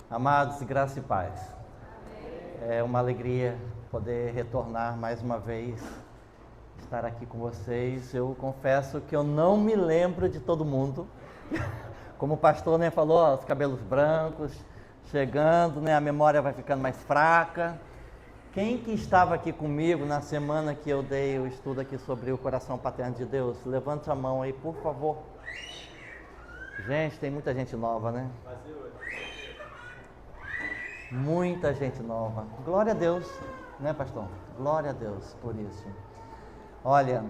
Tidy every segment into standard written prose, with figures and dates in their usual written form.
Amados, graça e paz. É uma alegria poder retornar mais uma vez, estar aqui com vocês. Eu confesso que eu não me lembro de todo mundo. Como o pastor falou, ó, os cabelos brancos, chegando, a memória vai ficando mais fraca. Quem que estava aqui comigo na semana que eu dei o estudo aqui sobre o coração paterno de Deus? Levante a mão aí, por favor. Gente, tem muita gente nova, né? Muita gente nova. Glória a Deus, né, pastor? Glória a Deus por isso. Olha,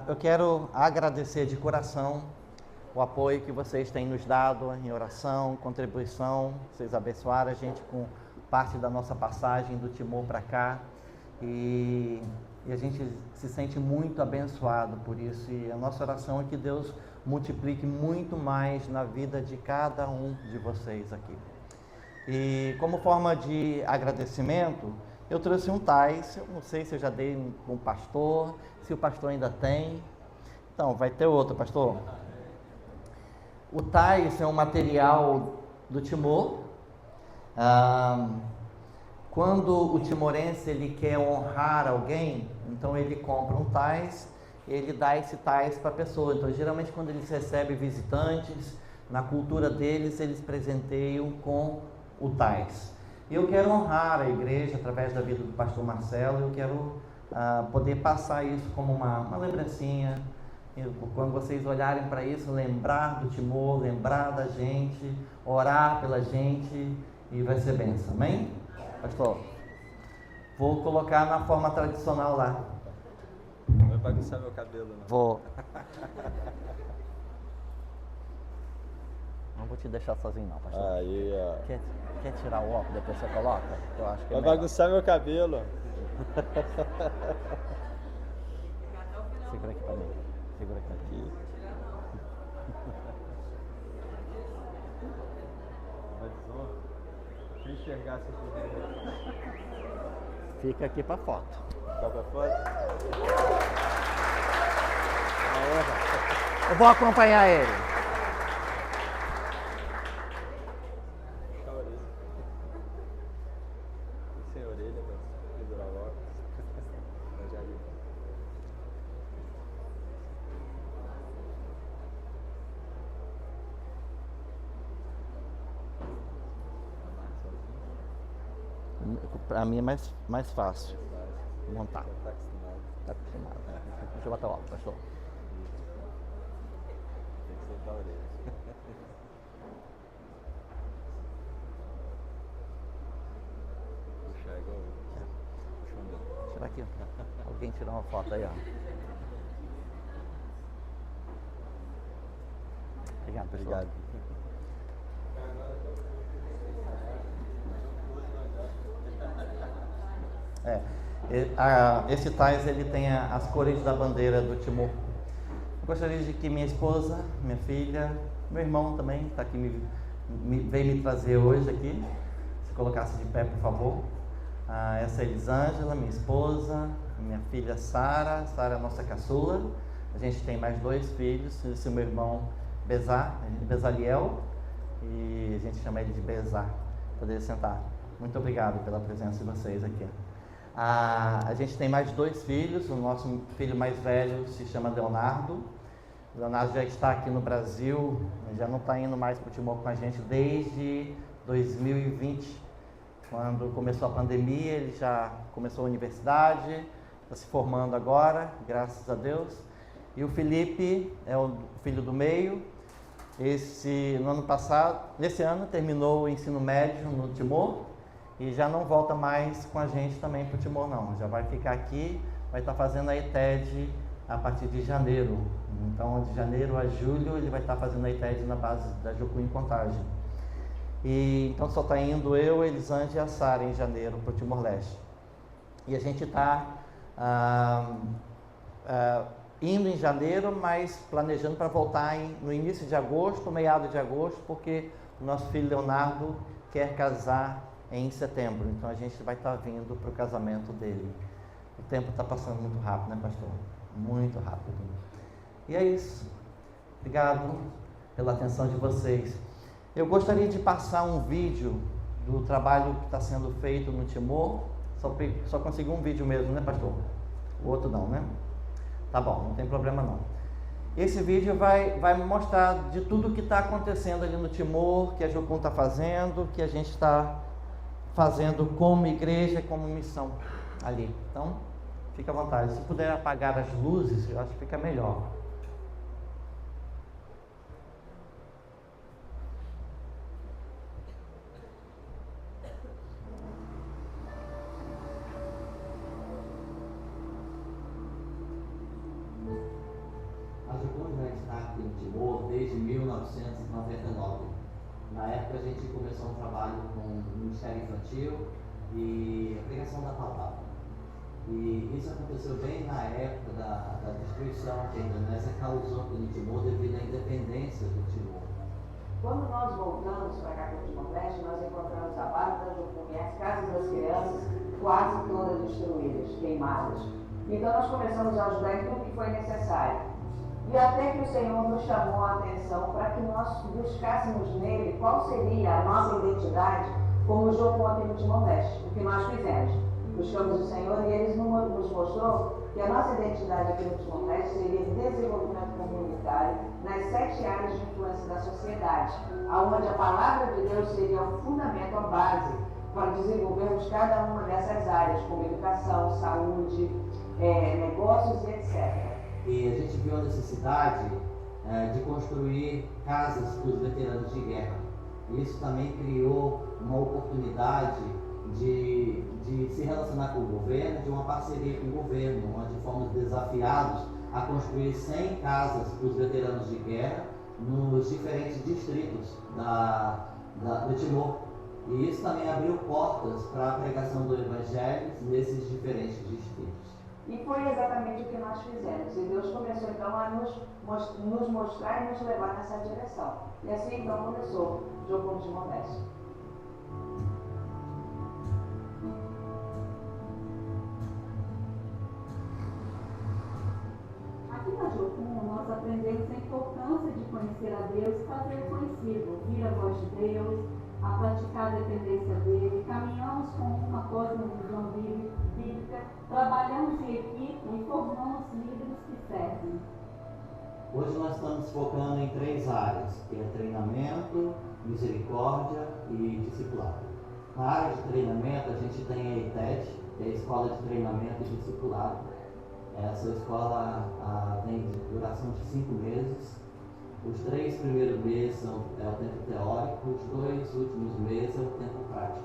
eu quero agradecer de coração o apoio que vocês têm nos dado em oração, contribuição. Vocês abençoaram a gente com parte da nossa passagem do Timor para cá. E a gente se sente muito abençoado por isso. E a nossa oração é que Deus multiplique muito mais na vida de cada um de vocês aqui. E como forma de agradecimento, eu trouxe um tais. Eu não sei se eu já dei um pastor, se o pastor ainda tem. Então, vai ter outro, pastor. O tais é um material do Timor. Quando o timorense ele quer honrar alguém, então ele compra um tais, ele dá esse tais para a pessoa. Então, geralmente, quando eles recebem visitantes, na cultura deles, eles presenteiam com o tais. Eu quero honrar a igreja através da vida do pastor Marcelo. Eu quero poder passar isso como uma lembrancinha. Quando vocês olharem para isso, lembrar do Timor, lembrar da gente, orar pela gente, e vai ser bênção, amém? Pastor, vou colocar na forma tradicional lá. Não vai bagunçar meu cabelo, não. Vou. Não vou te deixar sozinho não, pastor. Aí, ó. Quer tirar o óculos, depois você coloca? Eu acho que é Vai melhor. bagunçar meu cabelo. Segura aqui pra mim. Segura aqui. Se eu enxergasse aqui. Fica aqui pra foto. Fica pra fora? Eu vou acompanhar ele. Puxa a orelha. Sem orelha, pra pendurar o óculos. Eu já vi. Pra mim é mais fácil montar. Tá acostumado. Tá acostumado. Deixa eu botar o óculos, pastor. Tem que soltar a orelha. Puxar igual eu. Puxa o meu. Tira aqui. Alguém tirar uma foto aí, ó. Obrigado, pastor. Obrigado. Esse tais ele tem as cores da bandeira do Timor. Eu gostaria de que minha esposa, minha filha, meu irmão também está aqui, veio me trazer hoje aqui. Se colocasse de pé, por favor. Essa é Elisângela, minha esposa, minha filha Sara. Sara é a nossa caçula. A gente tem mais 2 filhos. Esse é o meu irmão Bezaliel, e a gente chama ele de Bezar. Poder sentar. Muito obrigado pela presença de vocês aqui. A gente tem mais 2 filhos. O nosso filho mais velho se chama Leonardo. O Leonardo já está aqui no Brasil, já não está indo mais para o Timor com a gente desde 2020, quando começou a pandemia. Ele já começou a universidade, está se formando agora, graças a Deus. E o Felipe é o filho do meio. Nesse ano terminou o ensino médio no Timor. E já não volta mais com a gente também para o Timor, não. Já vai ficar aqui, vai estar fazendo a ETED a partir de janeiro. Então, de janeiro a julho, ele vai estar fazendo a ETED na base da Jucu em Contagem. E então só está indo eu, Elisângela e a Sara em janeiro para o Timor-Leste. E a gente está indo em janeiro, mas planejando para voltar no início de agosto, meado de agosto, porque o nosso filho Leonardo quer casar em setembro. Então a gente vai estar vindo para o casamento dele. O tempo está passando muito rápido, né, pastor? Muito rápido. E é isso. Obrigado pela atenção de vocês. Eu gostaria de passar um vídeo do trabalho que está sendo feito no Timor. Só consegui um vídeo mesmo, né, pastor? O outro não, né? Tá bom, não tem problema não. Esse vídeo vai mostrar de tudo que está acontecendo ali no Timor, que a Jocum está fazendo, que a gente está fazendo como igreja, como missão ali. Então, fica à vontade. Se puder apagar as luzes, eu acho que fica melhor. A Jocum já está aqui no Timor desde 1999. Na época a gente começou um trabalho com o Ministério Infantil e a pregação da palavra. E isso aconteceu bem na época da destruição que a Indonésia causou aqui no Timor devido à independência do Timor. Quando nós voltamos para cá para o Timor-Leste, nós encontramos a base da Jocum e as casas das crianças quase todas destruídas, queimadas. Então nós começamos a ajudar em tudo que foi necessário. E até que o Senhor nos chamou a atenção para que nós buscássemos nele qual seria a nossa identidade como Jocum aqui no Timor-Leste. O que nós fizemos? Buscamos o Senhor e Ele nos mostrou que a nossa identidade aqui no Timor-Leste seria desenvolvimento comunitário nas 7 áreas de influência da sociedade, onde a palavra de Deus seria o fundamento, a base, para desenvolvermos cada uma dessas áreas, como educação, saúde, negócios e etc. E a gente viu a necessidade de construir casas para os veteranos de guerra. Isso também criou uma oportunidade de se relacionar com o governo, de uma parceria com o governo, onde fomos desafiados a construir 100 casas para os veteranos de guerra nos diferentes distritos do Timor. E isso também abriu portas para a pregação do Evangelho nesses diferentes distritos. E foi exatamente o que nós fizemos. E Deus começou então a nos mostrar e nos levar nessa direção. E assim então começou o Jocum Timor-Leste. Aqui na Jocum nós aprendemos a importância de conhecer a Deus e fazer conhecido, ouvir a voz de Deus, a praticar a dependência dele. Caminhamos com uma cosmovisão bíblica, trabalhamos em equipe e formamos líderes que servem. Hoje nós estamos focando em 3 áreas, que é treinamento, misericórdia e discipulado. Na área de treinamento a gente tem a ETED, que é a Escola de Treinamento e Discipulado. Essa escola tem duração de 5 meses. Os 3 primeiros meses é o tempo teórico, os 2 últimos meses é o tempo prático.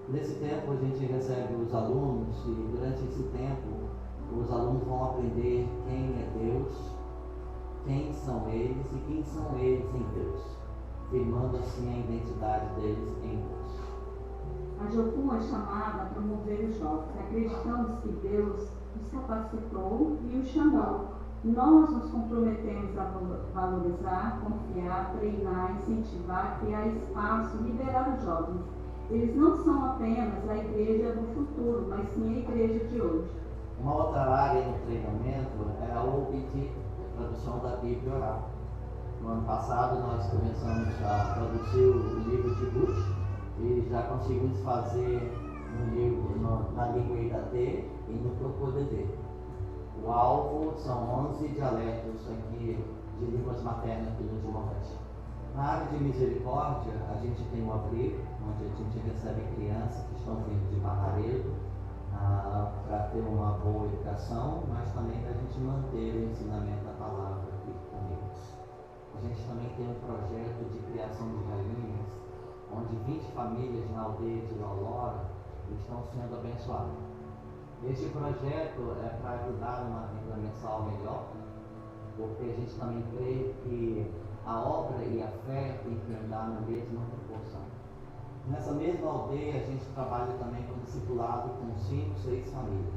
Nesse tempo a gente recebe os alunos e durante esse tempo os alunos vão aprender quem é Deus, quem são eles e quem são eles em Deus, firmando assim a identidade deles em Deus. A Jocum é chamada a promover os jovens. Acreditamos que Deus os capacitou e os chamou. Nós nos comprometemos a valorizar, confiar, treinar, incentivar, criar espaço, liderar os jovens. Eles não são apenas a igreja do futuro, mas sim a igreja de hoje. Uma outra área no treinamento é a OBT, tradução da Bíblia oral. No ano passado nós começamos a traduzir o livro de Ruth e já conseguimos fazer um livro na língua Idatê e no Procodedê. O alvo são 11 dialetos aqui de línguas maternas aqui no Timor-Leste. Na área de misericórdia, a gente tem um abrigo, onde a gente recebe crianças que estão vindo de Barreiro para ter uma boa educação, mas também para a gente manter o ensinamento da palavra aqui com eles. A gente também tem um projeto de criação de galinhas, onde 20 famílias na aldeia de Lolora estão sendo abençoadas. Este projeto é para ajudar numa renda mensal melhor, porque a gente também crê que a obra e a fé têm que andar na mesma proporção. Nessa mesma aldeia, a gente trabalha também com discipulado com 5, 6 famílias.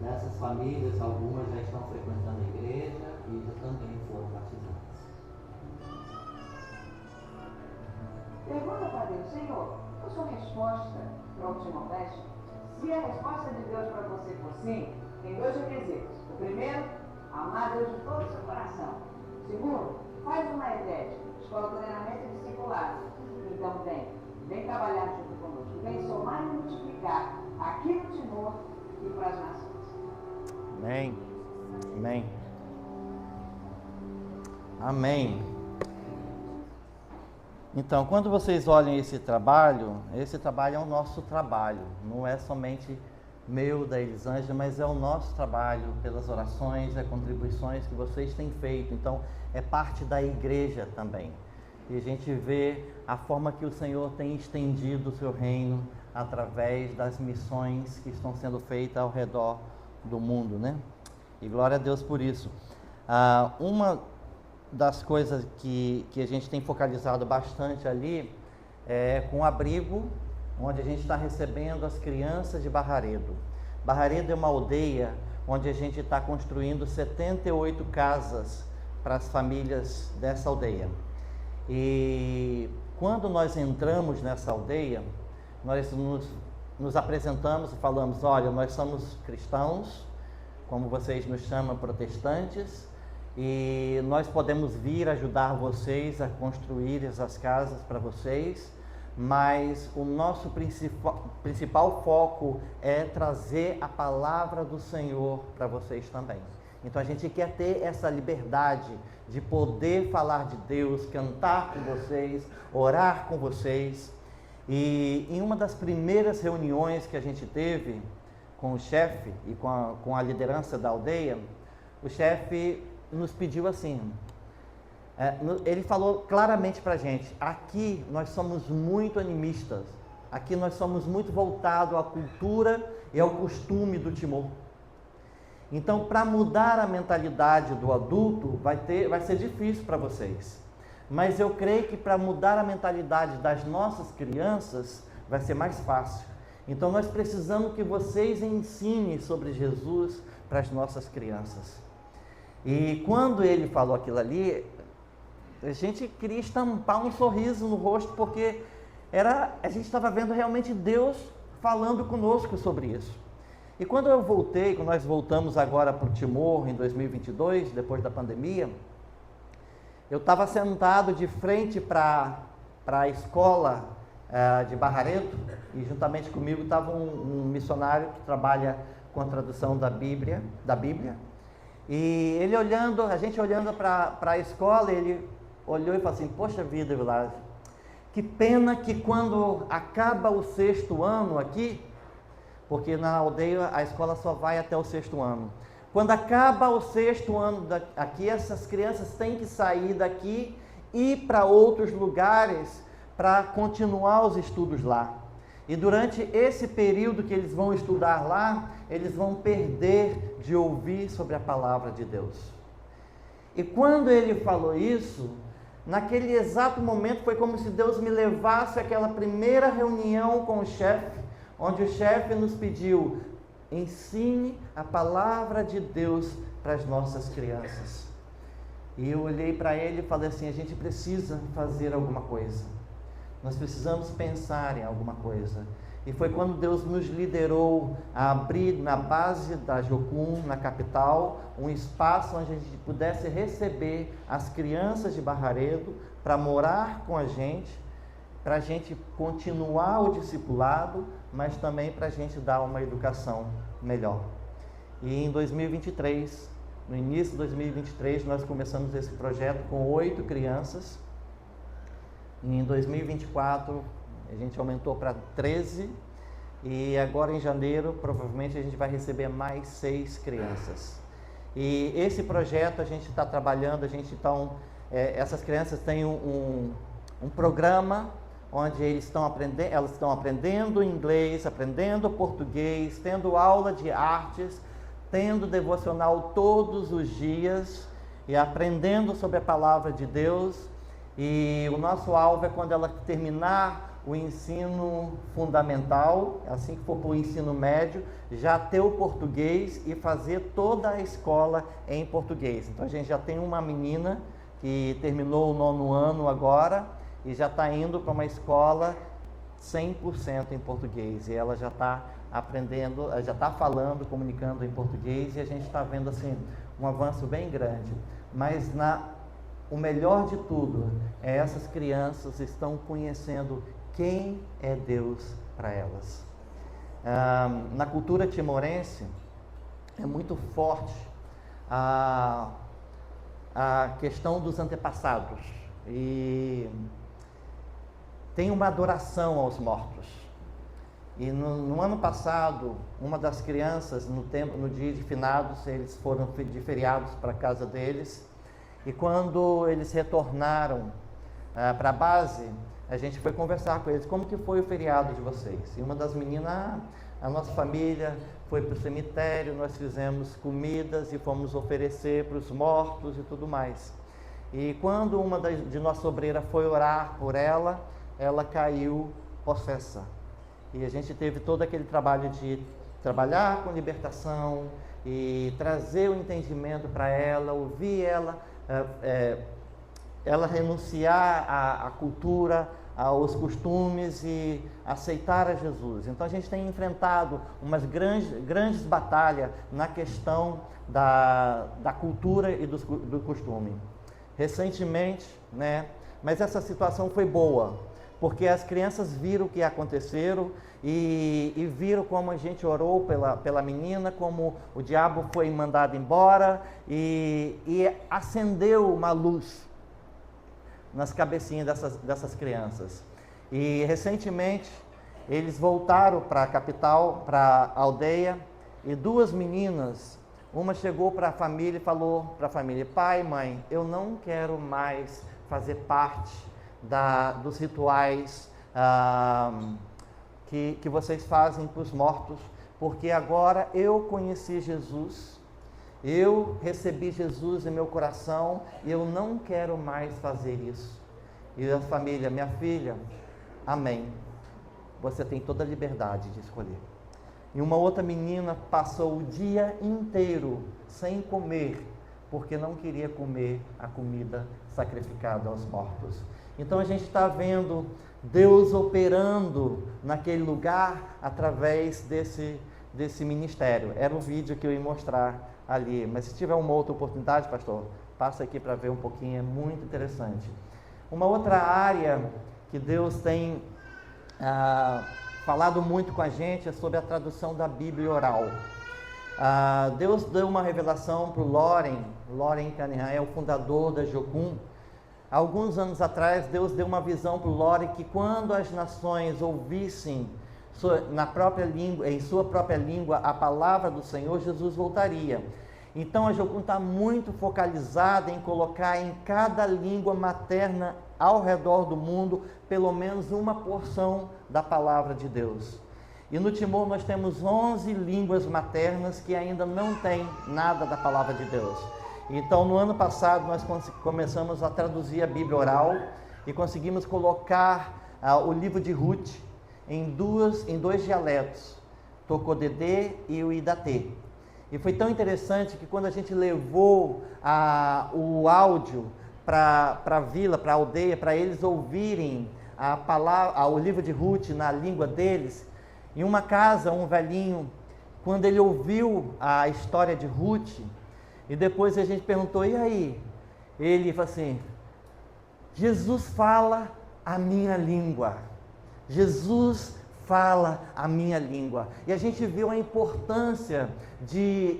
Dessas famílias, algumas já estão frequentando a igreja e já também foram batizadas. Pergunta para Deus: Senhor, a sua resposta para o Timor-Leste? Se a resposta de Deus para você for sim, tem 2 requisitos. O primeiro, amar Deus de todo o seu coração. O segundo, faz uma ETED, Escola de Treinamento e Discipulado. Então tem vem trabalhar junto conosco, vem somar e multiplicar aqui no Timor e para as nações. Amém. Amém. Amém. Então, quando vocês olham esse trabalho é o nosso trabalho, não é somente meu, da Elisângela, mas é o nosso trabalho pelas orações, as contribuições que vocês têm feito. Então, é parte da igreja também. E a gente vê a forma que o Senhor tem estendido o seu reino através das missões que estão sendo feitas ao redor do mundo, né? E glória a Deus por isso. Uma das coisas que a gente tem focalizado bastante ali é com o abrigo, onde a gente está recebendo as crianças de Barraredo. Barraredo é uma aldeia onde a gente está construindo 78 casas para as famílias dessa aldeia. E quando nós entramos nessa aldeia, nós nos apresentamos e falamos: olha, nós somos cristãos, como vocês nos chamam, protestantes, e nós podemos vir ajudar vocês a construir essas casas para vocês, mas o nosso principal foco é trazer a palavra do Senhor para vocês também. Então a gente quer ter essa liberdade de poder falar de Deus, cantar com vocês, orar com vocês. E em uma das primeiras reuniões que a gente teve com o chefe e com a liderança da aldeia, o chefe nos pediu assim, ele falou claramente para a gente: aqui nós somos muito animistas, aqui nós somos muito voltados à cultura e ao costume do Timor. Então, para mudar a mentalidade do adulto, vai ser difícil para vocês. Mas eu creio que para mudar a mentalidade das nossas crianças, vai ser mais fácil. Então, nós precisamos que vocês ensinem sobre Jesus para as nossas crianças. E quando ele falou aquilo ali, a gente queria estampar um sorriso no rosto, porque a gente estava vendo realmente Deus falando conosco sobre isso. E quando nós voltamos agora para o Timor em 2022, depois da pandemia, eu estava sentado de frente para a escola de Barraredo, e juntamente comigo estava um missionário que trabalha com a tradução da Bíblia, e ele a gente olhando para a escola, ele olhou e falou assim: poxa vida, Vilásio, que pena que quando acaba o 6º ano aqui, porque na aldeia a escola só vai até o 6º ano. Quando acaba o 6º ano aqui, essas crianças têm que sair daqui e ir para outros lugares para continuar os estudos lá. E durante esse período que eles vão estudar lá, eles vão perder de ouvir sobre a palavra de Deus. E quando ele falou isso, naquele exato momento foi como se Deus me levasse àquela primeira reunião com o chefe, onde o chefe nos pediu: ensine a palavra de Deus para as nossas crianças. E eu olhei para ele e falei assim: a gente precisa fazer alguma coisa. Nós precisamos pensar em alguma coisa. E foi quando Deus nos liderou a abrir na base da Jocum, na capital, um espaço onde a gente pudesse receber as crianças de Barraredo para morar com a gente, para a gente continuar o discipulado, mas também para a gente dar uma educação melhor. E em 2023, no início de 2023, nós começamos esse projeto com 8 crianças. E em 2024, a gente aumentou para 13. E agora em janeiro, provavelmente a gente vai receber mais 6 crianças. E esse projeto a gente está trabalhando, essas crianças têm um programa onde elas estão aprendendo inglês, aprendendo português, tendo aula de artes, tendo devocional todos os dias e aprendendo sobre a palavra de Deus. E o nosso alvo é quando ela terminar o ensino fundamental, assim que for para o ensino médio, já ter o português e fazer toda a escola em português. Então a gente já tem uma menina que terminou o 9º ano agora e já está indo para uma escola 100% em português. E ela já está aprendendo, já está falando, comunicando em português, e a gente está vendo assim um avanço bem grande. Mas o melhor de tudo é essas crianças estão conhecendo quem é Deus para elas. Na cultura timorense é muito forte a questão dos antepassados, e tem uma adoração aos mortos. E no ano passado, uma das crianças, no dia de finados, eles foram de feriados para a casa deles, e quando eles retornaram para a base, a gente foi conversar com eles, como que foi o feriado de vocês? E uma das meninas, a nossa família foi para o cemitério, nós fizemos comidas e fomos oferecer para os mortos e tudo mais. E quando uma de nossa obreira foi orar por ela, ela caiu possessa. E a gente teve todo aquele trabalho de trabalhar com libertação e trazer o entendimento para ela, ouvir ela renunciar à cultura, aos costumes e aceitar a Jesus. Então a gente tem enfrentado umas grandes batalhas na questão da cultura e do costume. Recentemente, mas essa situação foi boa, porque as crianças viram o que aconteceram e viram como a gente orou pela menina, como o diabo foi mandado embora e acendeu uma luz nas cabecinhas dessas crianças. E recentemente eles voltaram para a capital, para a aldeia, e duas meninas, uma chegou para a família e falou para a família: pai, mãe, eu não quero mais fazer parte dos rituais que vocês fazem para os mortos, porque agora eu conheci Jesus, eu recebi Jesus em meu coração e eu não quero mais fazer isso. E a família: minha filha, amém, você tem toda a liberdade de escolher. E uma outra menina passou o dia inteiro sem comer, porque não queria comer a comida sacrificada aos mortos. Então a gente está vendo Deus operando naquele lugar através desse ministério. Era o vídeo que eu ia mostrar ali, mas se tiver uma outra oportunidade, pastor, passa aqui para ver um pouquinho, é muito interessante. Uma outra área que Deus tem falado muito com a gente é sobre a tradução da Bíblia oral. Deus deu uma revelação para o Loren Cunningham, é o fundador da Jocum. Alguns anos atrás, Deus deu uma visão para o Loren que quando as nações ouvissem em sua própria língua a palavra do Senhor, Jesus voltaria. Então a Jocum está muito focalizada em colocar em cada língua materna ao redor do mundo pelo menos uma porção da palavra de Deus. E no Timor nós temos 11 línguas maternas que ainda não tem nada da palavra de Deus. Então no ano passado nós começamos a traduzir a Bíblia oral e conseguimos colocar o livro de Ruth em dois dialetos, Tocodedê e o Idatê. E foi tão interessante que quando a gente levou o áudio para a vila, para a aldeia, para eles ouvirem o livro de Ruth na língua deles, em uma casa, um velhinho, quando ele ouviu a história de Ruth, e depois a gente perguntou: e aí? Ele falou assim: Jesus fala a minha língua. Jesus fala a minha língua. E a gente viu a importância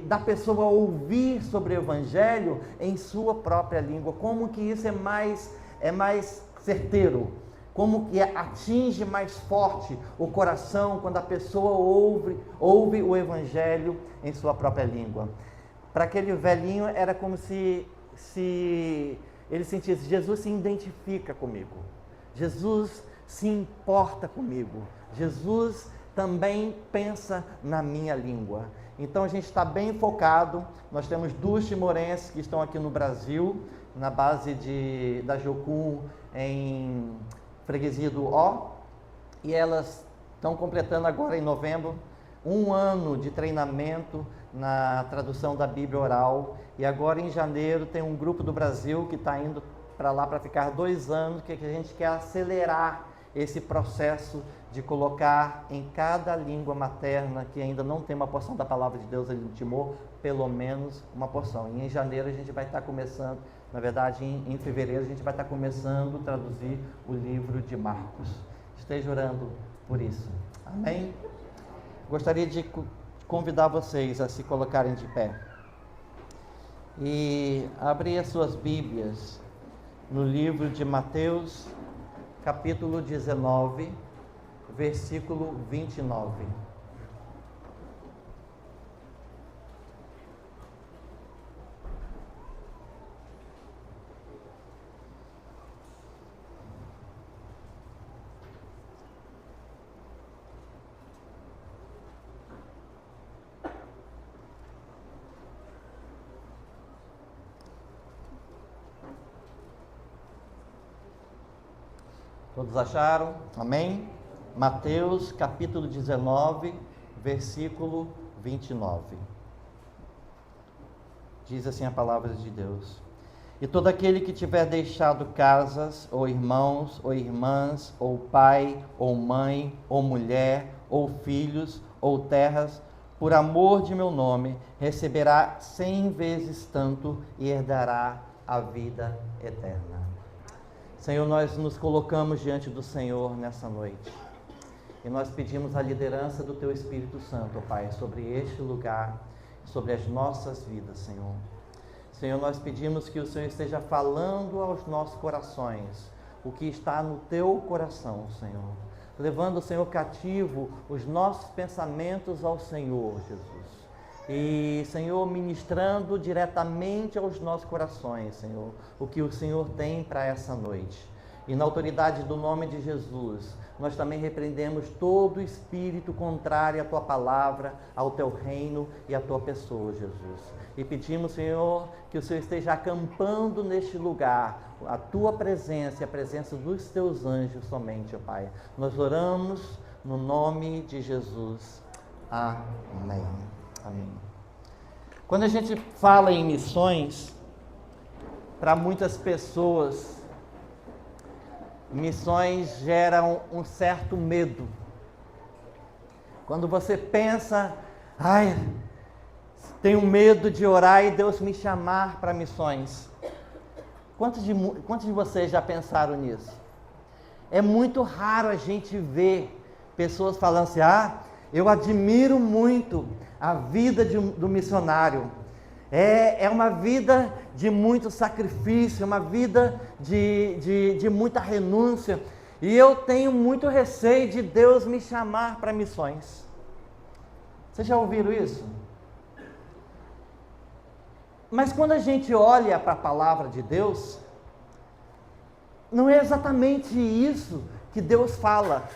da pessoa ouvir sobre o Evangelho em sua própria língua. Como que isso é mais certeiro. Como que atinge mais forte o coração quando a pessoa ouve o Evangelho em sua própria língua. Para aquele velhinho era como se ele sentisse: Jesus se identifica comigo. Jesus se importa comigo. Jesus também pensa na minha língua. Então a gente está bem focado. Nós temos duas timorenses que estão aqui no Brasil, na base da Jocum, em freguesia do Ó, e elas estão completando agora em novembro 1 ano de treinamento na tradução da Bíblia oral. E agora em janeiro tem um grupo do Brasil que está indo para lá para ficar 2 anos, que a gente quer acelerar esse processo de colocar em cada língua materna que ainda não tem uma porção da palavra de Deus ali no Timor, pelo menos uma porção. E em janeiro a gente vai estar começando, na verdade em fevereiro a gente vai estar começando a traduzir o livro de Marcos. esteja orando por isso. Amém? Gostaria de convidar vocês a se colocarem de pé e abrir as suas Bíblias no livro de Mateus, capítulo 19, versículo 29. Todos acharam? Amém? Mateus capítulo 19, versículo 29. Diz assim a palavra de Deus: E todo aquele que tiver deixado casas, ou irmãos, ou irmãs, ou pai, ou mãe, ou mulher, ou filhos, ou terras, por amor de meu nome, receberá 100 vezes tanto e herdará a vida eterna. Senhor, nós nos colocamos diante do Senhor nessa noite e nós pedimos a liderança do Teu Espírito Santo, Pai, sobre este lugar, sobre as nossas vidas, Senhor. Senhor, nós pedimos que o Senhor esteja falando aos nossos corações o que está no Teu coração, Senhor, levando, Senhor, cativo os nossos pensamentos ao Senhor, Jesus. E, Senhor, ministrando diretamente aos nossos corações, Senhor, o que o Senhor tem para essa noite. E na autoridade do nome de Jesus, nós também repreendemos todo espírito contrário à Tua palavra, ao Teu reino e à Tua pessoa, Jesus. E pedimos, Senhor, que o Senhor esteja acampando neste lugar, a Tua presença e a presença dos Teus anjos somente, ó Pai. Nós oramos no nome de Jesus. Amém. Amém. Quando a gente fala em missões, para muitas pessoas, missões geram um certo medo. Quando você pensa, tenho medo de orar e Deus me chamar para missões. Quantos de vocês já pensaram nisso? É muito raro a gente ver pessoas falando assim, eu admiro muito a vida do missionário. É uma vida de muito sacrifício, uma vida de muita renúncia. E eu tenho muito receio de Deus me chamar para missões. Vocês já ouviram isso? Mas quando a gente olha para a palavra de Deus, não é exatamente isso que Deus fala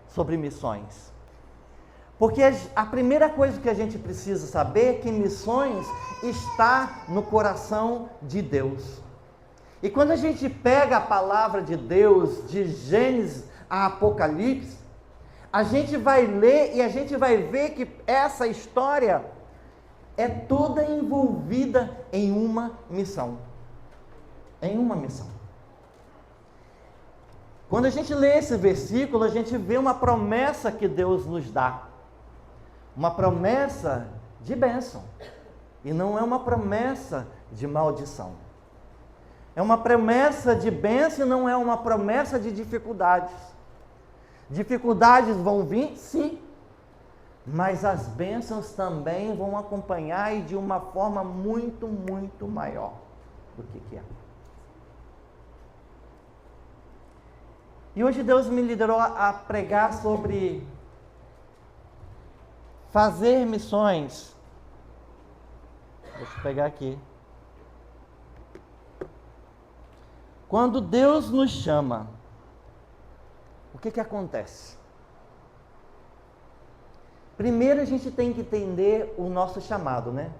sobre missões. Porque a primeira coisa que a gente precisa saber é que missões está no coração de Deus. E quando a gente pega a palavra de Deus, de Gênesis a Apocalipse, a gente vai ler e a gente vai ver que essa história é toda envolvida em uma missão. Em uma missão. Quando a gente lê esse versículo, a gente vê uma promessa que Deus nos dá. Uma promessa de bênção. E não é uma promessa de maldição. É uma promessa de bênção e não é uma promessa de dificuldades. Dificuldades vão vir, sim. Mas as bênçãos também vão acompanhar e de uma forma muito, muito maior do que é. E hoje Deus me liderou a pregar sobre fazer missões. Deixa eu pegar aqui. Quando Deus nos chama, o que acontece? Primeiro a gente tem que entender o nosso chamado, né?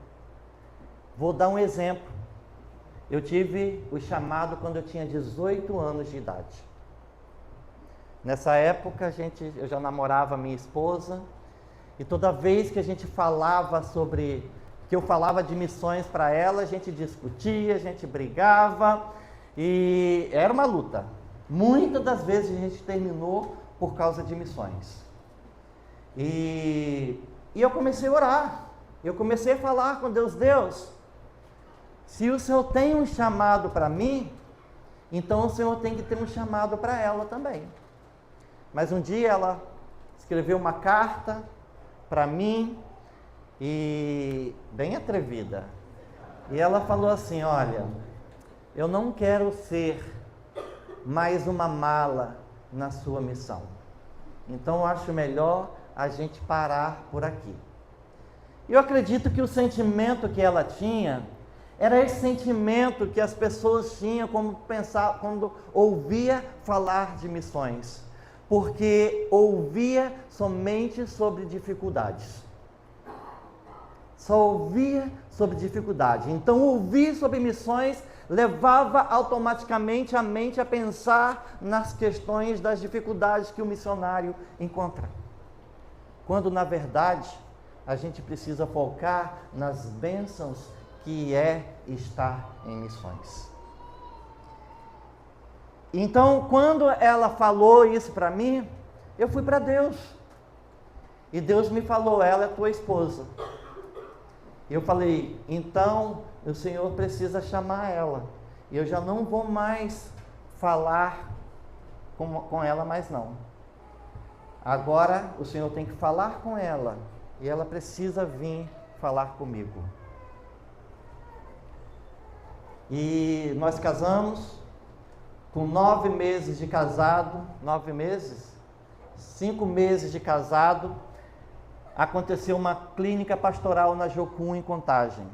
Vou dar um exemplo. Eu tive o chamado quando eu tinha 18 anos de idade. Nessa época eu já namorava minha esposa. E toda vez que a gente falava que eu falava de missões para ela, a gente discutia, a gente brigava e era uma luta. Muitas das vezes a gente terminou por causa de missões. E eu comecei a orar, eu comecei a falar com Deus, se o Senhor tem um chamado para mim, então o Senhor tem que ter um chamado para ela também. Mas um dia ela escreveu uma carta para mim, e bem atrevida. E ela falou assim: olha, eu não quero ser mais uma mala na sua missão. Então eu acho melhor a gente parar por aqui. Eu acredito que o sentimento que ela tinha era esse sentimento que as pessoas tinham quando ouvia falar de missões, porque ouvia somente sobre dificuldades. Só ouvia sobre dificuldade. Então ouvir sobre missões levava automaticamente a mente a pensar nas questões das dificuldades que o missionário encontra. Quando na verdade a gente precisa focar nas bênçãos que é estar em missões. Então, quando ela falou isso para mim, eu fui para Deus. E Deus me falou: ela é tua esposa. E eu falei: então o Senhor precisa chamar ela. E eu já não vou mais falar com ela mais não. Agora o Senhor tem que falar com ela. E ela precisa vir falar comigo. E nós casamos com 9 meses de casado. 9 meses? 5 meses de casado. Aconteceu uma clínica pastoral na Jocum, em Contagem.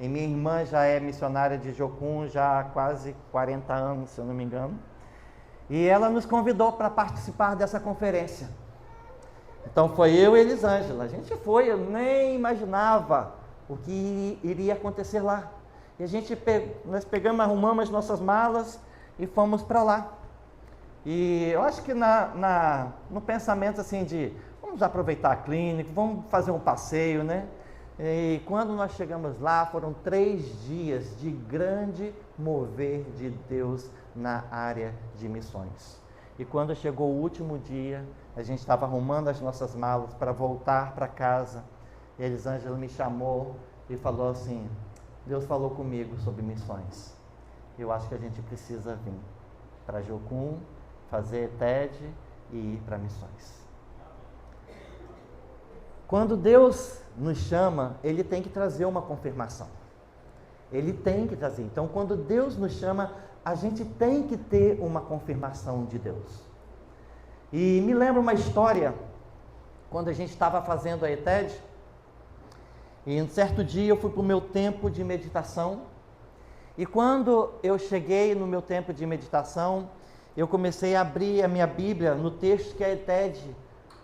E minha irmã já é missionária de Jocum já há quase 40 anos, se eu não me engano. E ela nos convidou para participar dessa conferência. Então foi eu e Elisângela. A gente foi, eu nem imaginava o que iria acontecer lá. E nós pegamos, arrumamos as nossas malas e fomos para lá. E eu acho que no pensamento assim de, vamos aproveitar a clínica, vamos fazer um passeio, né? E quando nós chegamos lá, foram 3 dias de grande mover de Deus na área de missões. E quando chegou o último dia, a gente estava arrumando as nossas malas para voltar para casa. E a Elisângela me chamou e falou assim: Deus falou comigo sobre missões. Eu acho que a gente precisa vir para Jocum, fazer TED e ir para missões. Quando Deus nos chama, Ele tem que trazer uma confirmação. Ele tem que trazer. Então, quando Deus nos chama, a gente tem que ter uma confirmação de Deus. E me lembra uma história, quando a gente estava fazendo a ETED, e um certo dia eu fui para o meu tempo de meditação, e quando eu cheguei no meu tempo de meditação, eu comecei a abrir a minha Bíblia no texto que a ETED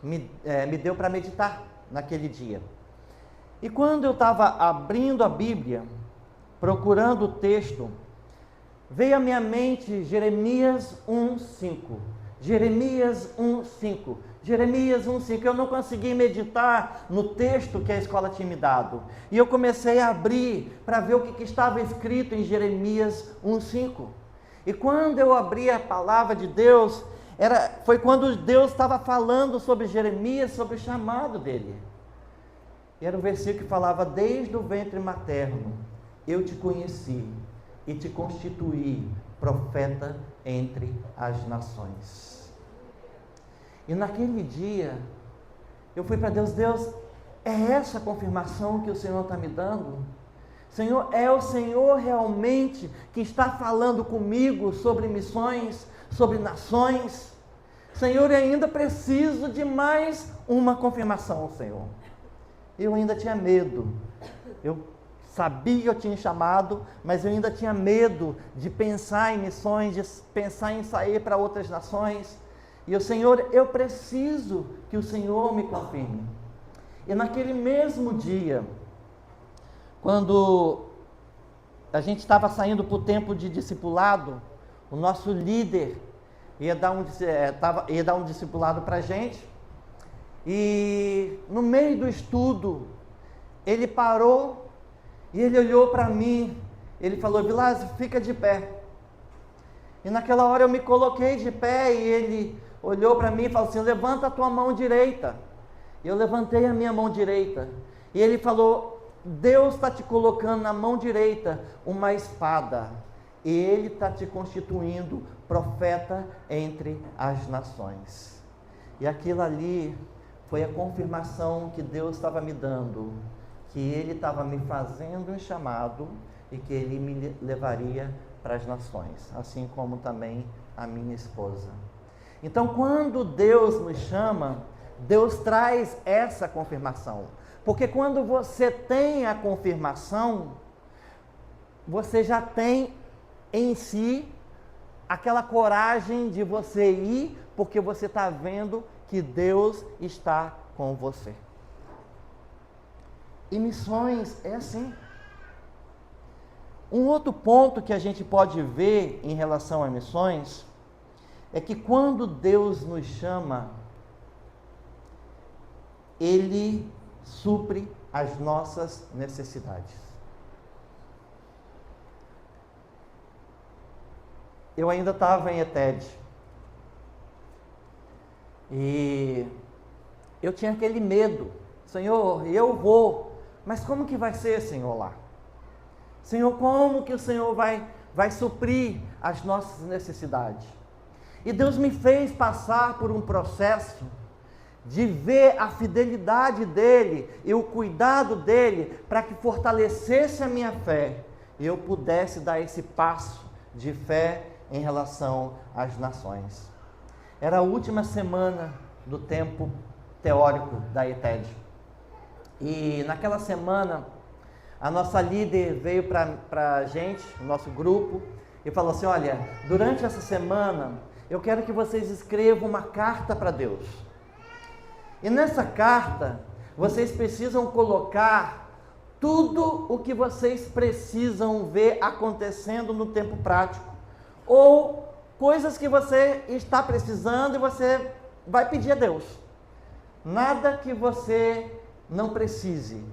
me deu para meditar naquele dia. E quando eu estava abrindo a Bíblia, procurando o texto, veio à minha mente Jeremias 1:5. Jeremias 1:5. Jeremias 1:5. Eu não consegui meditar no texto que a escola tinha me dado. E eu comecei a abrir para ver o que estava escrito em Jeremias 1:5. E quando eu abri a palavra de Deus, foi quando Deus estava falando sobre Jeremias, sobre o chamado dele. E era o versículo que falava: desde o ventre materno eu te conheci e te constituí profeta entre as nações. E naquele dia, eu fui para Deus: Deus, é essa a confirmação que o Senhor está me dando? Senhor, é o Senhor realmente que está falando comigo sobre missões, sobre nações? Senhor, eu ainda preciso de mais uma confirmação, Senhor. Eu ainda tinha medo. Eu sabia que eu tinha chamado, mas eu ainda tinha medo de pensar em missões, de pensar em sair para outras nações. E o Senhor, eu preciso que o Senhor me confirme. E naquele mesmo dia, quando a gente estava saindo para o tempo de discipulado, o nosso líder ia dar um discipulado para a gente. E no meio do estudo, ele parou e ele olhou para mim. Ele falou: Vilásio, fica de pé. E naquela hora eu me coloquei de pé e ele olhou para mim e falou assim: levanta a tua mão direita. E eu levantei a minha mão direita. E ele falou: Deus está te colocando na mão direita uma espada. E Ele está te constituindo profeta entre as nações. E aquilo ali foi a confirmação que Deus estava me dando, que Ele estava me fazendo um chamado e que Ele me levaria para as nações, assim como também a minha esposa. Então, quando Deus nos chama, Deus traz essa confirmação. Porque quando você tem a confirmação, você já tem em si aquela coragem de você ir, porque você está vendo que Deus está com você. E missões é assim. Um outro ponto que a gente pode ver em relação a missões é que quando Deus nos chama, Ele supre as nossas necessidades. Eu ainda estava em ETED e eu tinha aquele medo. Senhor, eu vou, mas como que vai ser, Senhor, lá? Senhor, como que o Senhor vai suprir as nossas necessidades? E Deus me fez passar por um processo de ver a fidelidade dEle e o cuidado dEle para que fortalecesse a minha fé e eu pudesse dar esse passo de fé em relação às nações. Era a última semana do tempo teórico da ETED. E naquela semana, a nossa líder veio para a gente, o nosso grupo, e falou assim: olha, durante essa semana, eu quero que vocês escrevam uma carta para Deus. E nessa carta, vocês precisam colocar tudo o que vocês precisam ver acontecendo no tempo prático. Ou coisas que você está precisando e você vai pedir a Deus. Nada que você não precise.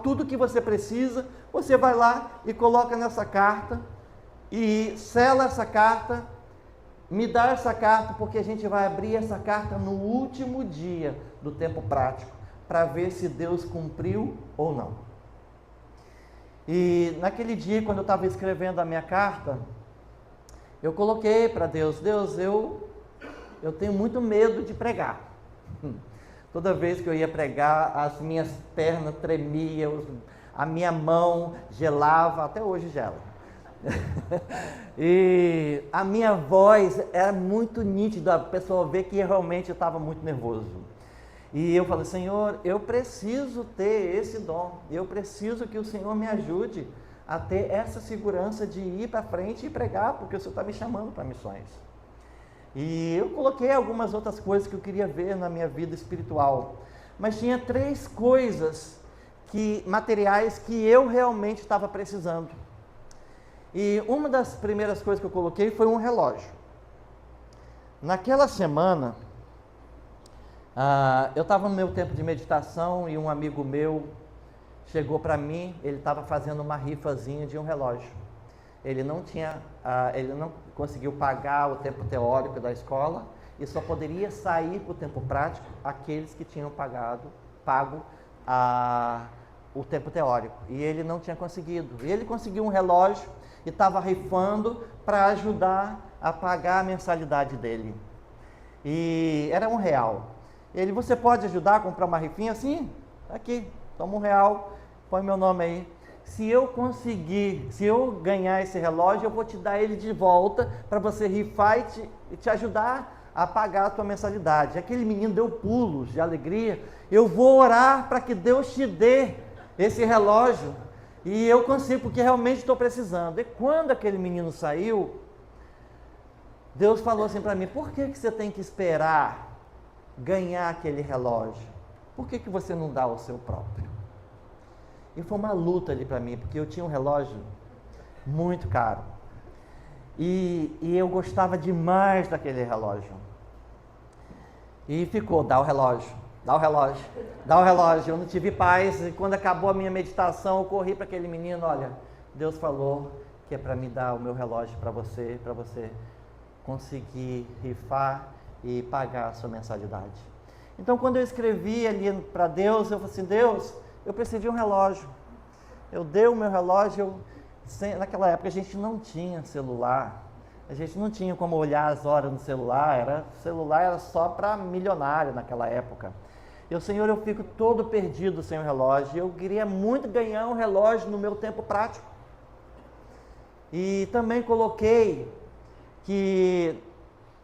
Tudo que você precisa, você vai lá e coloca nessa carta e sela essa carta, me dá essa carta, porque a gente vai abrir essa carta no último dia do tempo prático, para ver se Deus cumpriu ou não. E naquele dia, quando eu estava escrevendo a minha carta, eu coloquei para Deus: Deus, eu tenho muito medo de pregar. Toda vez que eu ia pregar, as minhas pernas tremiam, a minha mão gelava, até hoje gela. E a minha voz era muito nítida, a pessoa vê que realmente eu estava muito nervoso. E eu falei: Senhor, eu preciso ter esse dom, eu preciso que o Senhor me ajude a ter essa segurança de ir para frente e pregar, porque o Senhor está me chamando para missões. E eu coloquei algumas outras coisas que eu queria ver na minha vida espiritual, mas tinha 3 coisas materiais que eu realmente estava precisando. E uma das primeiras coisas que eu coloquei foi um relógio. Naquela semana, eu estava no meu tempo de meditação e um amigo meu chegou para mim. Ele estava fazendo uma rifazinha de um relógio. Ele não conseguiu pagar o tempo teórico da escola e só poderia sair para o tempo prático aqueles que tinham pago o tempo teórico. E ele não tinha conseguido. E ele conseguiu um relógio e estava rifando para ajudar a pagar a mensalidade dele. E era R$1. Você pode ajudar a comprar uma rifinha? Sim, aqui, toma R$1, põe meu nome aí. Se eu ganhar esse relógio, eu vou te dar ele de volta para você rifar e te ajudar a pagar a tua mensalidade. Aquele menino deu pulos de alegria. Eu vou orar para que Deus te dê esse relógio e eu consigo, porque realmente estou precisando. E quando aquele menino saiu, Deus falou assim para mim: por que você tem que esperar ganhar aquele relógio? Por que você não dá o seu próprio? E foi uma luta ali para mim, porque eu tinha um relógio muito caro. E eu gostava demais daquele relógio. E ficou: dá o relógio, dá o relógio, dá o relógio. Eu não tive paz. E quando acabou a minha meditação, eu corri para aquele menino: olha, Deus falou que é para me dar o meu relógio para você conseguir rifar e pagar a sua mensalidade. Então, quando eu escrevi ali para Deus, eu falei assim: Deus, eu preciso de um relógio. Eu dei o meu relógio. Naquela época a gente não tinha celular, A gente não tinha como olhar as horas no celular, o celular era só para milionário naquela época. E o Senhor, eu fico todo perdido sem o relógio. Eu queria muito ganhar um relógio no meu tempo prático. E também coloquei que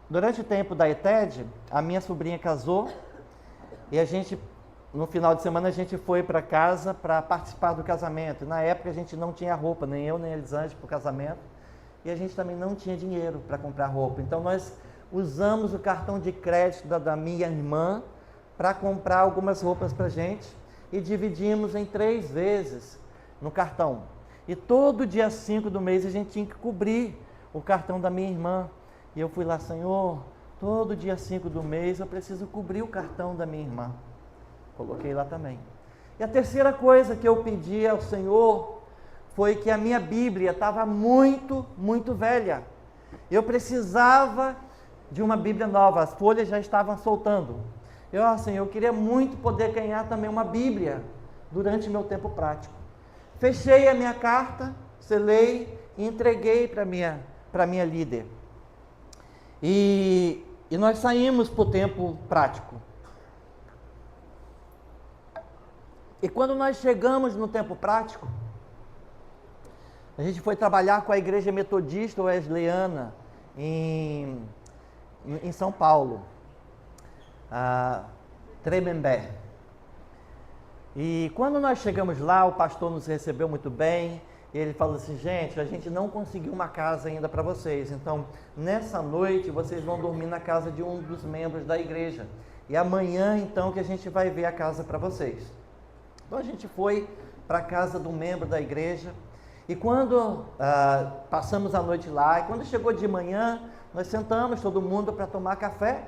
durante o tempo da ETED, a minha sobrinha casou e no final de semana a gente foi para casa para participar do casamento. E na época a gente não tinha roupa, nem eu nem a Elisângela para o casamento. E a gente também não tinha dinheiro para comprar roupa. Então nós usamos o cartão de crédito da minha irmã para comprar algumas roupas para a gente e dividimos em 3 vezes no cartão. E todo dia 5 do mês a gente tinha que cobrir o cartão da minha irmã. E eu fui lá, Senhor, todo dia 5 do mês eu preciso cobrir o cartão da minha irmã. Coloquei lá também. E a terceira coisa que eu pedi ao Senhor foi que a minha Bíblia estava muito, muito velha. Eu precisava de uma Bíblia nova, as folhas já estavam soltando. Senhor, eu queria muito poder ganhar também uma Bíblia durante meu tempo prático. Fechei a minha carta, selei e entreguei para minha líder. E nós saímos para o tempo prático. E quando nós chegamos no tempo prático, a gente foi trabalhar com a Igreja Metodista Wesleyana em São Paulo, Tremembé. E quando nós chegamos lá, o pastor nos recebeu muito bem. Ele falou assim, gente, a gente não conseguiu uma casa ainda para vocês, então nessa noite vocês vão dormir na casa de um dos membros da igreja. E amanhã então que a gente vai ver a casa para vocês. Então a gente foi para a casa do membro da igreja. E quando passamos a noite lá, e quando chegou de manhã, nós sentamos todo mundo para tomar café.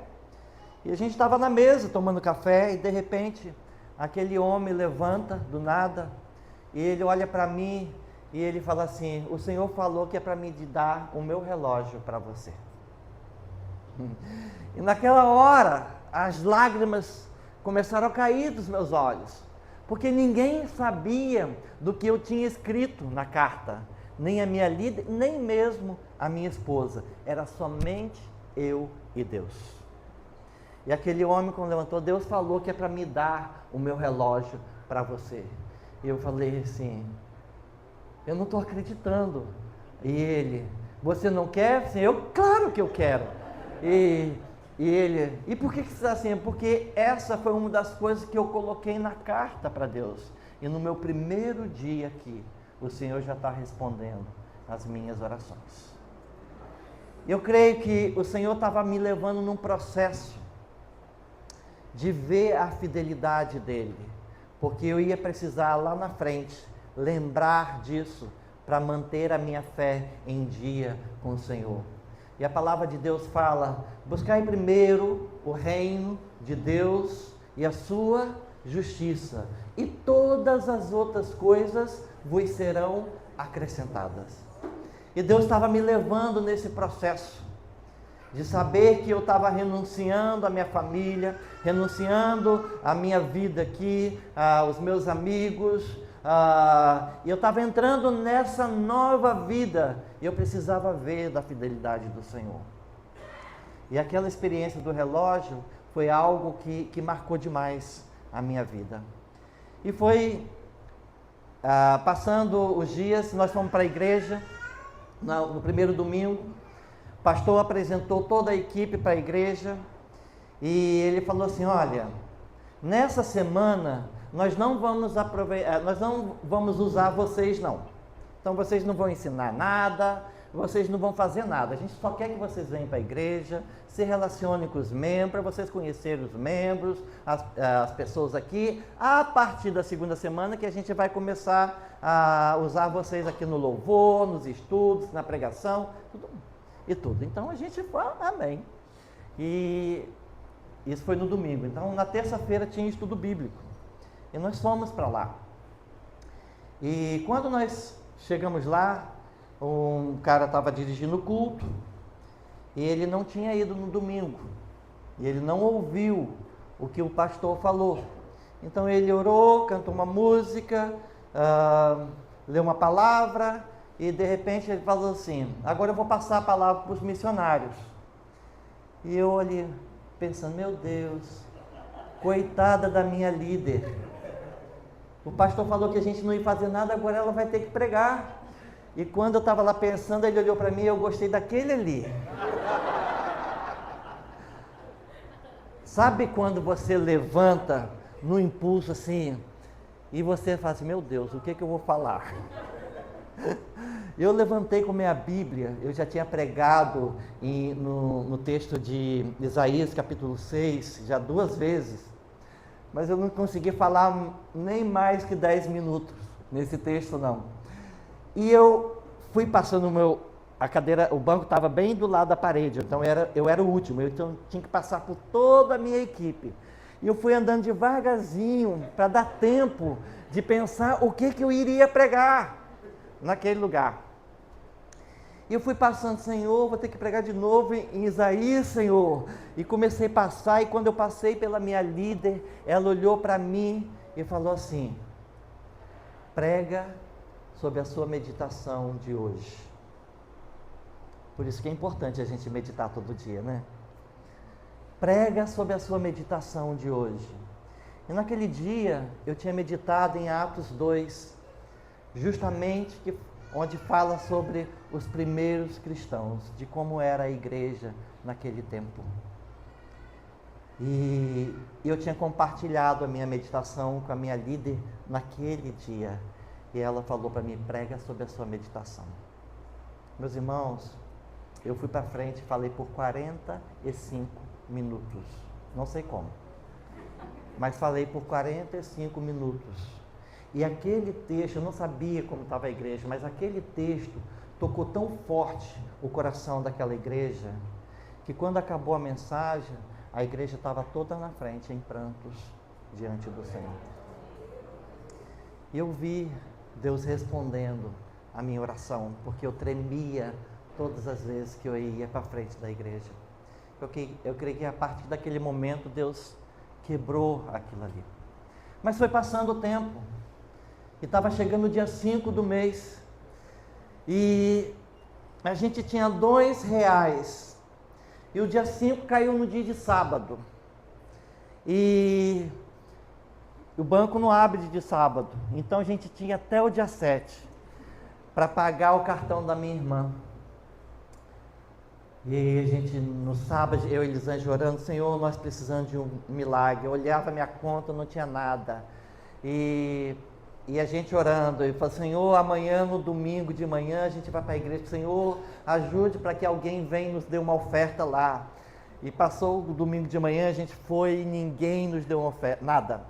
E a gente estava na mesa tomando café e de repente aquele homem levanta do nada e ele olha para mim e ele fala assim, o Senhor falou que é para me dar o meu relógio para você. E naquela hora as lágrimas começaram a cair dos meus olhos, porque ninguém sabia do que eu tinha escrito na carta, nem a minha líder, nem mesmo a minha esposa, era somente eu e Deus. E aquele homem, quando levantou, Deus falou que é para me dar o meu relógio para você. E eu falei assim, eu não estou acreditando. E ele, você não quer? Assim, eu, claro que eu quero. E ele, e por que você está assim? Porque essa foi uma das coisas que eu coloquei na carta para Deus. E no meu primeiro dia aqui, o Senhor já está respondendo as minhas orações. Eu creio que o Senhor estava me levando num processo de ver a fidelidade dele, porque eu ia precisar lá na frente lembrar disso para manter a minha fé em dia com o Senhor. E a palavra de Deus fala, buscai primeiro o reino de Deus e a sua justiça, e todas as outras coisas vos serão acrescentadas. E Deus estava me levando nesse processo de saber que eu estava renunciando à minha família, renunciando à minha vida aqui, aos meus amigos, e eu estava entrando nessa nova vida, e eu precisava ver da fidelidade do Senhor. E aquela experiência do relógio foi algo que marcou demais a minha vida. E foi, passando os dias, nós fomos para a igreja, no primeiro domingo. O pastor apresentou toda a equipe para a igreja e ele falou assim, olha, nessa semana nós não vamos usar vocês não. Então vocês não vão ensinar nada, vocês não vão fazer nada. A gente só quer que vocês venham para a igreja, se relacionem com os membros, para vocês conhecerem os membros, as pessoas aqui. A partir da segunda semana que a gente vai começar a usar vocês aqui no louvor, nos estudos, na pregação, tudo. Então a gente falou, amém. E isso foi no domingo. Então na terça-feira tinha estudo bíblico. E nós fomos para lá. E quando nós chegamos lá, um cara estava dirigindo o culto e ele não tinha ido no domingo. E ele não ouviu o que o pastor falou. Então ele orou, cantou uma música, leu uma palavra E de repente ele falou assim, agora eu vou passar a palavra para os missionários. E eu ali pensando, meu Deus, coitada da minha líder. O pastor falou que a gente não ia fazer nada, agora ela vai ter que pregar. E quando eu estava lá pensando, ele olhou para mim e eu gostei daquele ali. Sabe quando você levanta no impulso assim, e você fala assim, meu Deus, o que eu vou falar? Eu levantei com minha Bíblia, eu já tinha pregado no texto de Isaías capítulo 6, já 2 vezes, mas eu não consegui falar nem mais que 10 minutos nesse texto não. E eu fui passando a cadeira, o banco estava bem do lado da parede, então eu era o último, então tinha que passar por toda a minha equipe. E eu fui andando devagarzinho para dar tempo de pensar o que eu iria pregar naquele lugar. E eu fui passando, Senhor, vou ter que pregar de novo em Isaías, Senhor. E comecei a passar, e quando eu passei pela minha líder, ela olhou para mim e falou assim, prega sobre a sua meditação de hoje. Por isso que é importante a gente meditar todo dia, né? Prega sobre a sua meditação de hoje. E naquele dia, eu tinha meditado em Atos 2, justamente onde fala sobre os primeiros cristãos, de como era a igreja naquele tempo. E eu tinha compartilhado a minha meditação com a minha líder naquele dia. E ela falou para mim, prega sobre a sua meditação. Meus irmãos, eu fui para frente e falei por 45 minutos. Não sei como. Mas falei por 45 minutos. E aquele texto, eu não sabia como estava a igreja, mas aquele texto tocou tão forte o coração daquela igreja, que quando acabou a mensagem, a igreja estava toda na frente, em prantos, diante do Senhor. E eu vi Deus respondendo a minha oração, porque eu tremia todas as vezes que eu ia para frente da igreja. Eu creio que a partir daquele momento Deus quebrou aquilo ali. Mas foi passando o tempo, e estava chegando o dia 5 do mês, e a gente tinha R$2, e o dia 5 caiu no dia de sábado, e o banco não abre de sábado, então a gente tinha até o dia 7 para pagar o cartão da minha irmã. E a gente, no sábado, eu e Elisângela orando, Senhor, nós precisamos de um milagre. Eu olhava a minha conta, não tinha nada. E a gente orando, eu falei, Senhor, amanhã, no domingo de manhã, a gente vai para a igreja. Senhor, ajude para que alguém venha e nos dê uma oferta lá. E passou o domingo de manhã, a gente foi e ninguém nos deu uma oferta, nada.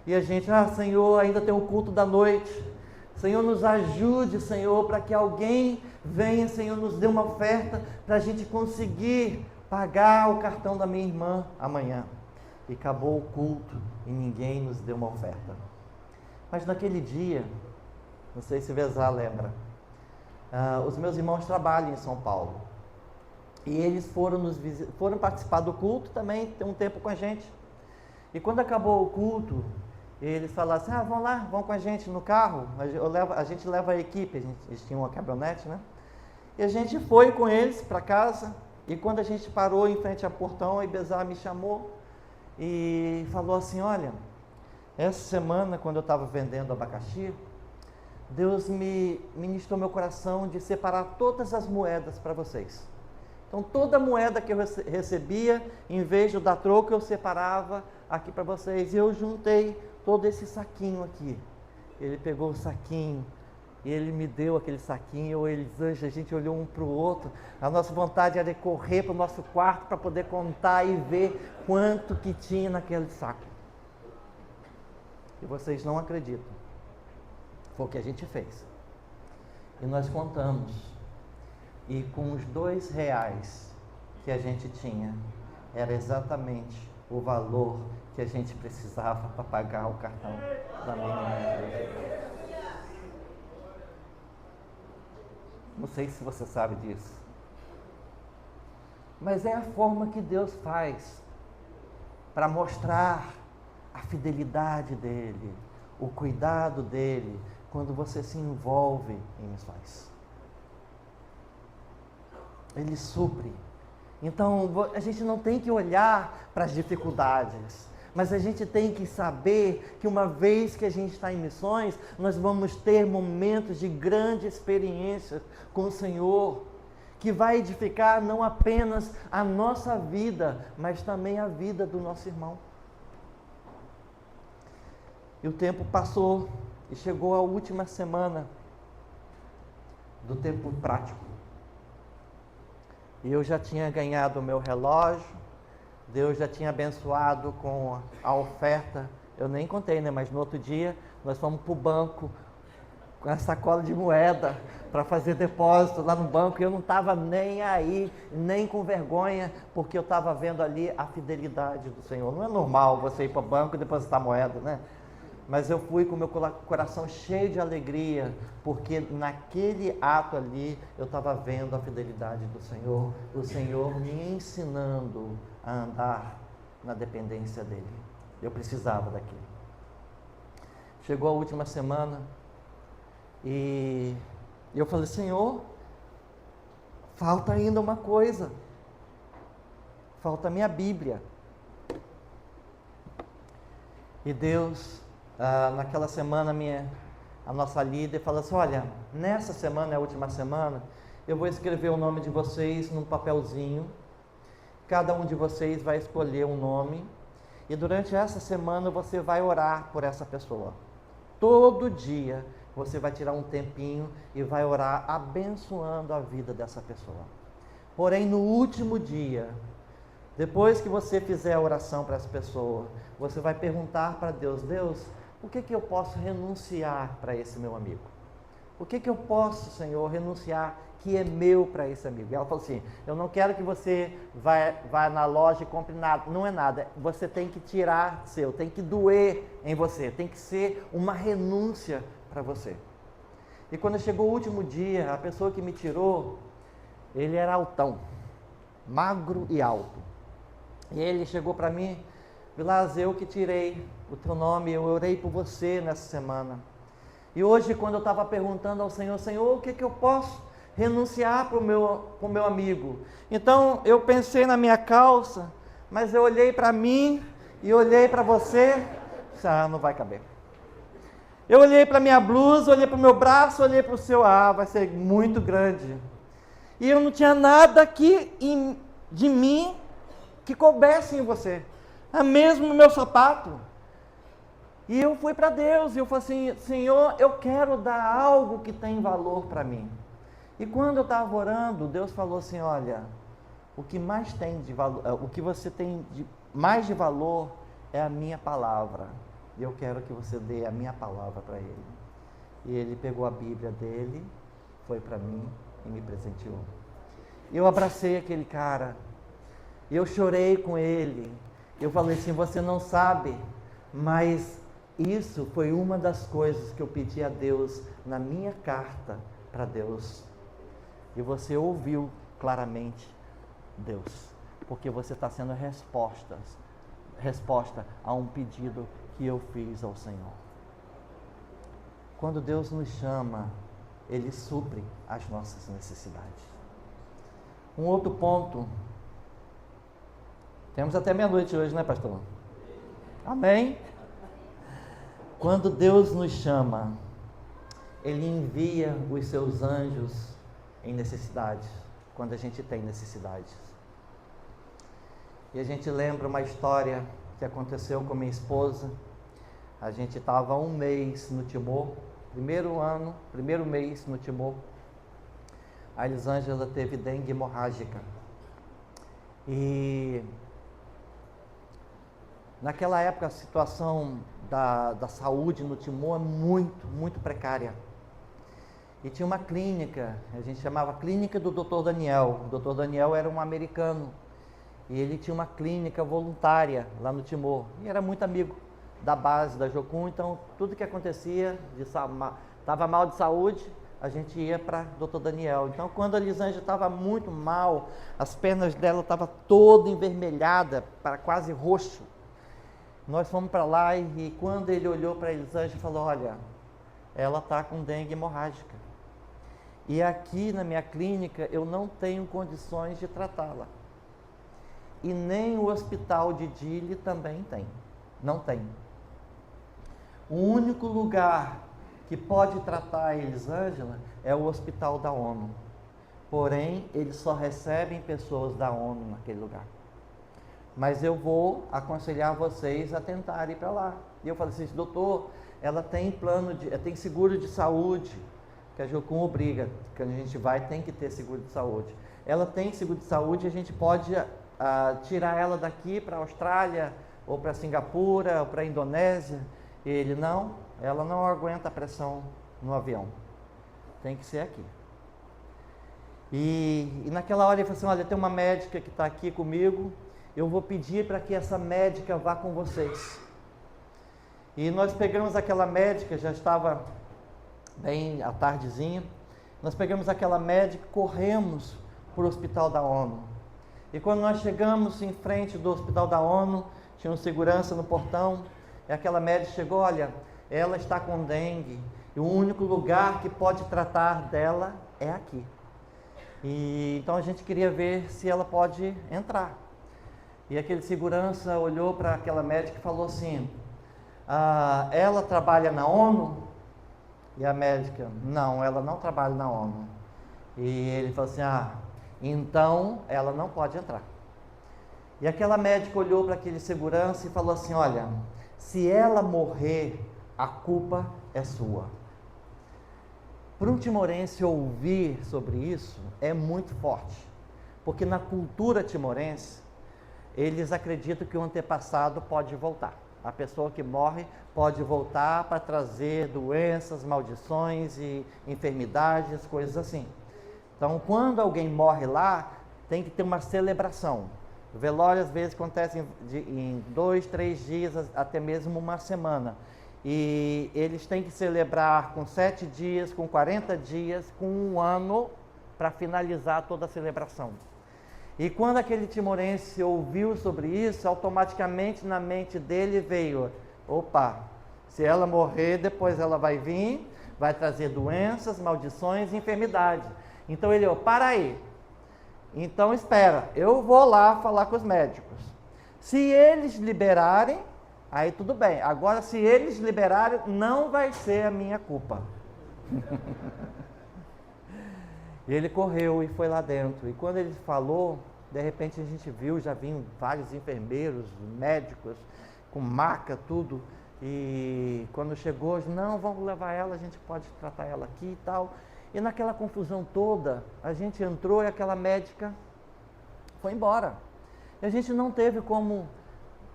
E a gente, Senhor, ainda tem o culto da noite. Senhor, nos ajude, Senhor, para que alguém venha, Senhor, nos dê uma oferta para a gente conseguir pagar o cartão da minha irmã amanhã. E acabou o culto e ninguém nos deu uma oferta. Mas naquele dia, não sei se Vezar lembra, os meus irmãos trabalham em São Paulo. E eles foram participar do culto também, ter um tempo com a gente. E quando acabou o culto, eles falaram assim, vão lá, vão com a gente no carro, a gente leva a equipe, eles tinham uma caminhonete, né? E a gente foi com eles para casa, e quando a gente parou em frente ao portão, a Ibezar me chamou e falou assim, olha, essa semana, quando eu estava vendendo abacaxi, Deus me ministrou meu coração de separar todas as moedas para vocês. Então, toda moeda que eu recebia, em vez de dar troco, eu separava aqui para vocês. E eu juntei todo esse saquinho aqui. Ele pegou o saquinho, e ele me deu aquele saquinho. Elisângela, a gente olhou um para o outro. A nossa vontade era correr para o nosso quarto para poder contar e ver quanto que tinha naquele saco. E vocês não acreditam. Foi o que a gente fez. E nós contamos. E com os R$2 que a gente tinha, era exatamente o valor que a gente precisava para pagar o cartão da minha irmã. Não sei se você sabe disso. Mas é a forma que Deus faz para mostrar a fidelidade dEle, o cuidado dEle, quando você se envolve em missões. Ele supre. Então, a gente não tem que olhar para as dificuldades, mas a gente tem que saber que uma vez que a gente está em missões, nós vamos ter momentos de grande experiência com o Senhor, que vai edificar não apenas a nossa vida, mas também a vida do nosso irmão. E o tempo passou e chegou a última semana do tempo prático. E eu já tinha ganhado o meu relógio, Deus já tinha abençoado com a oferta. Eu nem contei, né? Mas no outro dia nós fomos para o banco com a sacola de moeda para fazer depósito lá no banco. E eu não estava nem aí, nem com vergonha, porque eu estava vendo ali a fidelidade do Senhor. Não é normal você ir para o banco e depositar moeda, né? Mas eu fui com o meu coração cheio de alegria, porque naquele ato ali eu estava vendo a fidelidade do Senhor, o Senhor me ensinando a andar na dependência dEle. Eu precisava daquilo. Chegou a última semana e eu falei, Senhor, falta ainda uma coisa, falta a minha Bíblia. E Deus... naquela semana a nossa líder falou assim, olha, nessa semana, é a última semana, eu vou escrever o nome de vocês num papelzinho, cada um de vocês vai escolher um nome, e durante essa semana você vai orar por essa pessoa. Todo dia você vai tirar um tempinho e vai orar abençoando a vida dessa pessoa. Porém, no último dia, depois que você fizer a oração para essa pessoa, você vai perguntar para Deus, Deus, o que eu posso renunciar para esse meu amigo? O que eu posso, Senhor, renunciar que é meu para esse amigo? E ela falou assim, eu não quero que você vá na loja e compre nada, não é nada, você tem que tirar seu, tem que doer em você, tem que ser uma renúncia para você. E quando chegou o último dia, a pessoa que me tirou, ele era altão, magro e alto. E ele chegou para mim, Vilas, eu que tirei o teu nome, eu orei por você nessa semana. E hoje, quando eu estava perguntando ao Senhor, Senhor, o que eu posso renunciar para o meu amigo? Então, eu pensei na minha calça, mas eu olhei para mim e olhei para você, não vai caber. Eu olhei para minha blusa, olhei para o meu braço, olhei para o seu, vai ser muito grande. E eu não tinha nada aqui de mim que coubesse em você. Mesmo o meu sapato. E eu fui para Deus e eu falei assim, Senhor, eu quero dar algo que tem valor para mim. E quando eu estava orando, Deus falou assim, olha, o que mais tem de valor, o que você tem mais de valor é a minha palavra. E eu quero que você dê a minha palavra para ele. E ele pegou a Bíblia dele, foi para mim e me presenteou. Eu abracei aquele cara, eu chorei com ele. Eu falei assim, você não sabe, mas isso foi uma das coisas que eu pedi a Deus na minha carta para Deus. E você ouviu claramente Deus, porque você está sendo resposta a um pedido que eu fiz ao Senhor. Quando Deus nos chama, Ele supre as nossas necessidades. Um outro ponto. Temos até meia-noite hoje, né, pastor? Amém? Quando Deus nos chama, Ele envia os seus anjos em necessidades, quando a gente tem necessidades. E a gente lembra uma história que aconteceu com minha esposa. A gente estava 1 mês no Timor, primeiro mês no Timor. A Elisângela teve dengue hemorrágica. E naquela época a situação da saúde no Timor é muito precária. E tinha uma clínica, a gente chamava Clínica do Dr. Daniel. O Dr. Daniel era um americano. E ele tinha uma clínica voluntária lá no Timor. E era muito amigo da base da Jocum, então tudo que acontecia, estava mal de saúde, a gente ia para Dr. Daniel. Então quando a Elisângela estava muito mal, as pernas dela estavam toda envermelhada, para quase roxo. Nós fomos para lá e quando ele olhou para a Elisângela, falou, olha, ela está com dengue hemorrágica. E aqui na minha clínica eu não tenho condições de tratá-la. E nem o hospital de Dili também tem. Não tem. O único lugar que pode tratar a Elisângela é o hospital da ONU. Porém, eles só recebem pessoas da ONU naquele lugar. Mas eu vou aconselhar vocês a tentarem ir para lá. E eu falei assim, doutor, ela tem tem seguro de saúde, que a Jocum obriga, que a gente vai, tem que ter seguro de saúde. Ela tem seguro de saúde, a gente pode tirar ela daqui para a Austrália, ou para Singapura, ou para a Indonésia. E ele, não, ela não aguenta a pressão no avião. Tem que ser aqui. E naquela hora ele falou assim, olha, tem uma médica que está aqui comigo, eu vou pedir para que essa médica vá com vocês. E nós pegamos aquela médica, já estava bem à tardezinha, nós pegamos aquela médica, corremos para o hospital da ONU. E quando nós chegamos em frente do hospital da ONU, tinha um segurança no portão, e aquela médica chegou, olha, ela está com dengue, e o único lugar que pode tratar dela é aqui. E então a gente queria ver se ela pode entrar. E aquele segurança olhou para aquela médica e falou assim, ela trabalha na ONU? E a médica, não, ela não trabalha na ONU. E ele falou assim, então ela não pode entrar. E aquela médica olhou para aquele segurança e falou assim, olha, se ela morrer, a culpa é sua. Para um timorense ouvir sobre isso é muito forte, porque na cultura timorense, eles acreditam que o antepassado pode voltar. A pessoa que morre pode voltar para trazer doenças, maldições e enfermidades, coisas assim. Então, quando alguém morre lá, tem que ter uma celebração. O velório às vezes acontece em 2, 3 dias, até mesmo uma semana. E eles têm que celebrar com 7 dias, com 40 dias, com 1 ano, para finalizar toda a celebração. E quando aquele timorense ouviu sobre isso, automaticamente na mente dele veio, opa, se ela morrer, depois ela vai vir, vai trazer doenças, maldições e enfermidades. Então ele, para aí, então espera, eu vou lá falar com os médicos. Se eles liberarem, aí tudo bem. Agora, se eles liberarem, não vai ser a minha culpa. E ele correu e foi lá dentro. E quando ele falou, de repente a gente viu, já vinham vários enfermeiros, médicos, com maca, tudo. E quando chegou, não, vamos levar ela, a gente pode tratar ela aqui e tal. E naquela confusão toda, a gente entrou e aquela médica foi embora. E a gente não teve como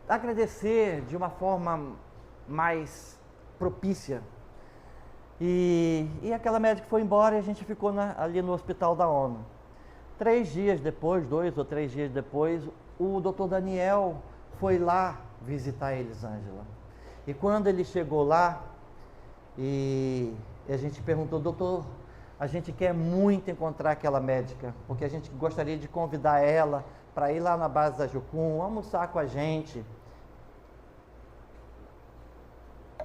agradecer de uma forma mais propícia. E aquela médica foi embora e a gente ficou ali no hospital da ONU. 3 dias depois, 2 ou 3 dias depois, o doutor Daniel foi lá visitar a Elisângela. E quando ele chegou lá, e a gente perguntou, doutor, a gente quer muito encontrar aquela médica, porque a gente gostaria de convidar ela para ir lá na base da Jocum, almoçar com a gente,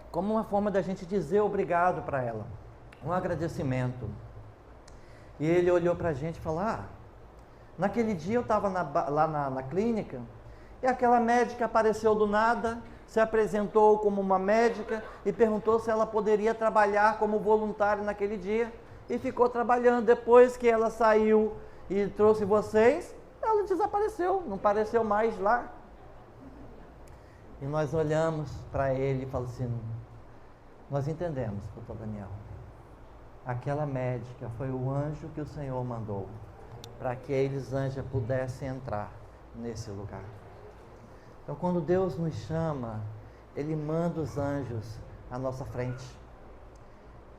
como uma forma da gente dizer obrigado para ela, um agradecimento. E ele olhou para a gente e falou, naquele dia eu estava lá na clínica, e aquela médica apareceu do nada, se apresentou como uma médica e perguntou se ela poderia trabalhar como voluntária naquele dia, e ficou trabalhando. Depois que ela saiu e trouxe vocês, ela desapareceu, não apareceu mais lá. E nós olhamos para ele e falamos assim, nós entendemos, doutor Daniel, aquela médica foi o anjo que o Senhor mandou para que a Elisângela pudesse entrar nesse lugar. Então, quando Deus nos chama, Ele manda os anjos à nossa frente.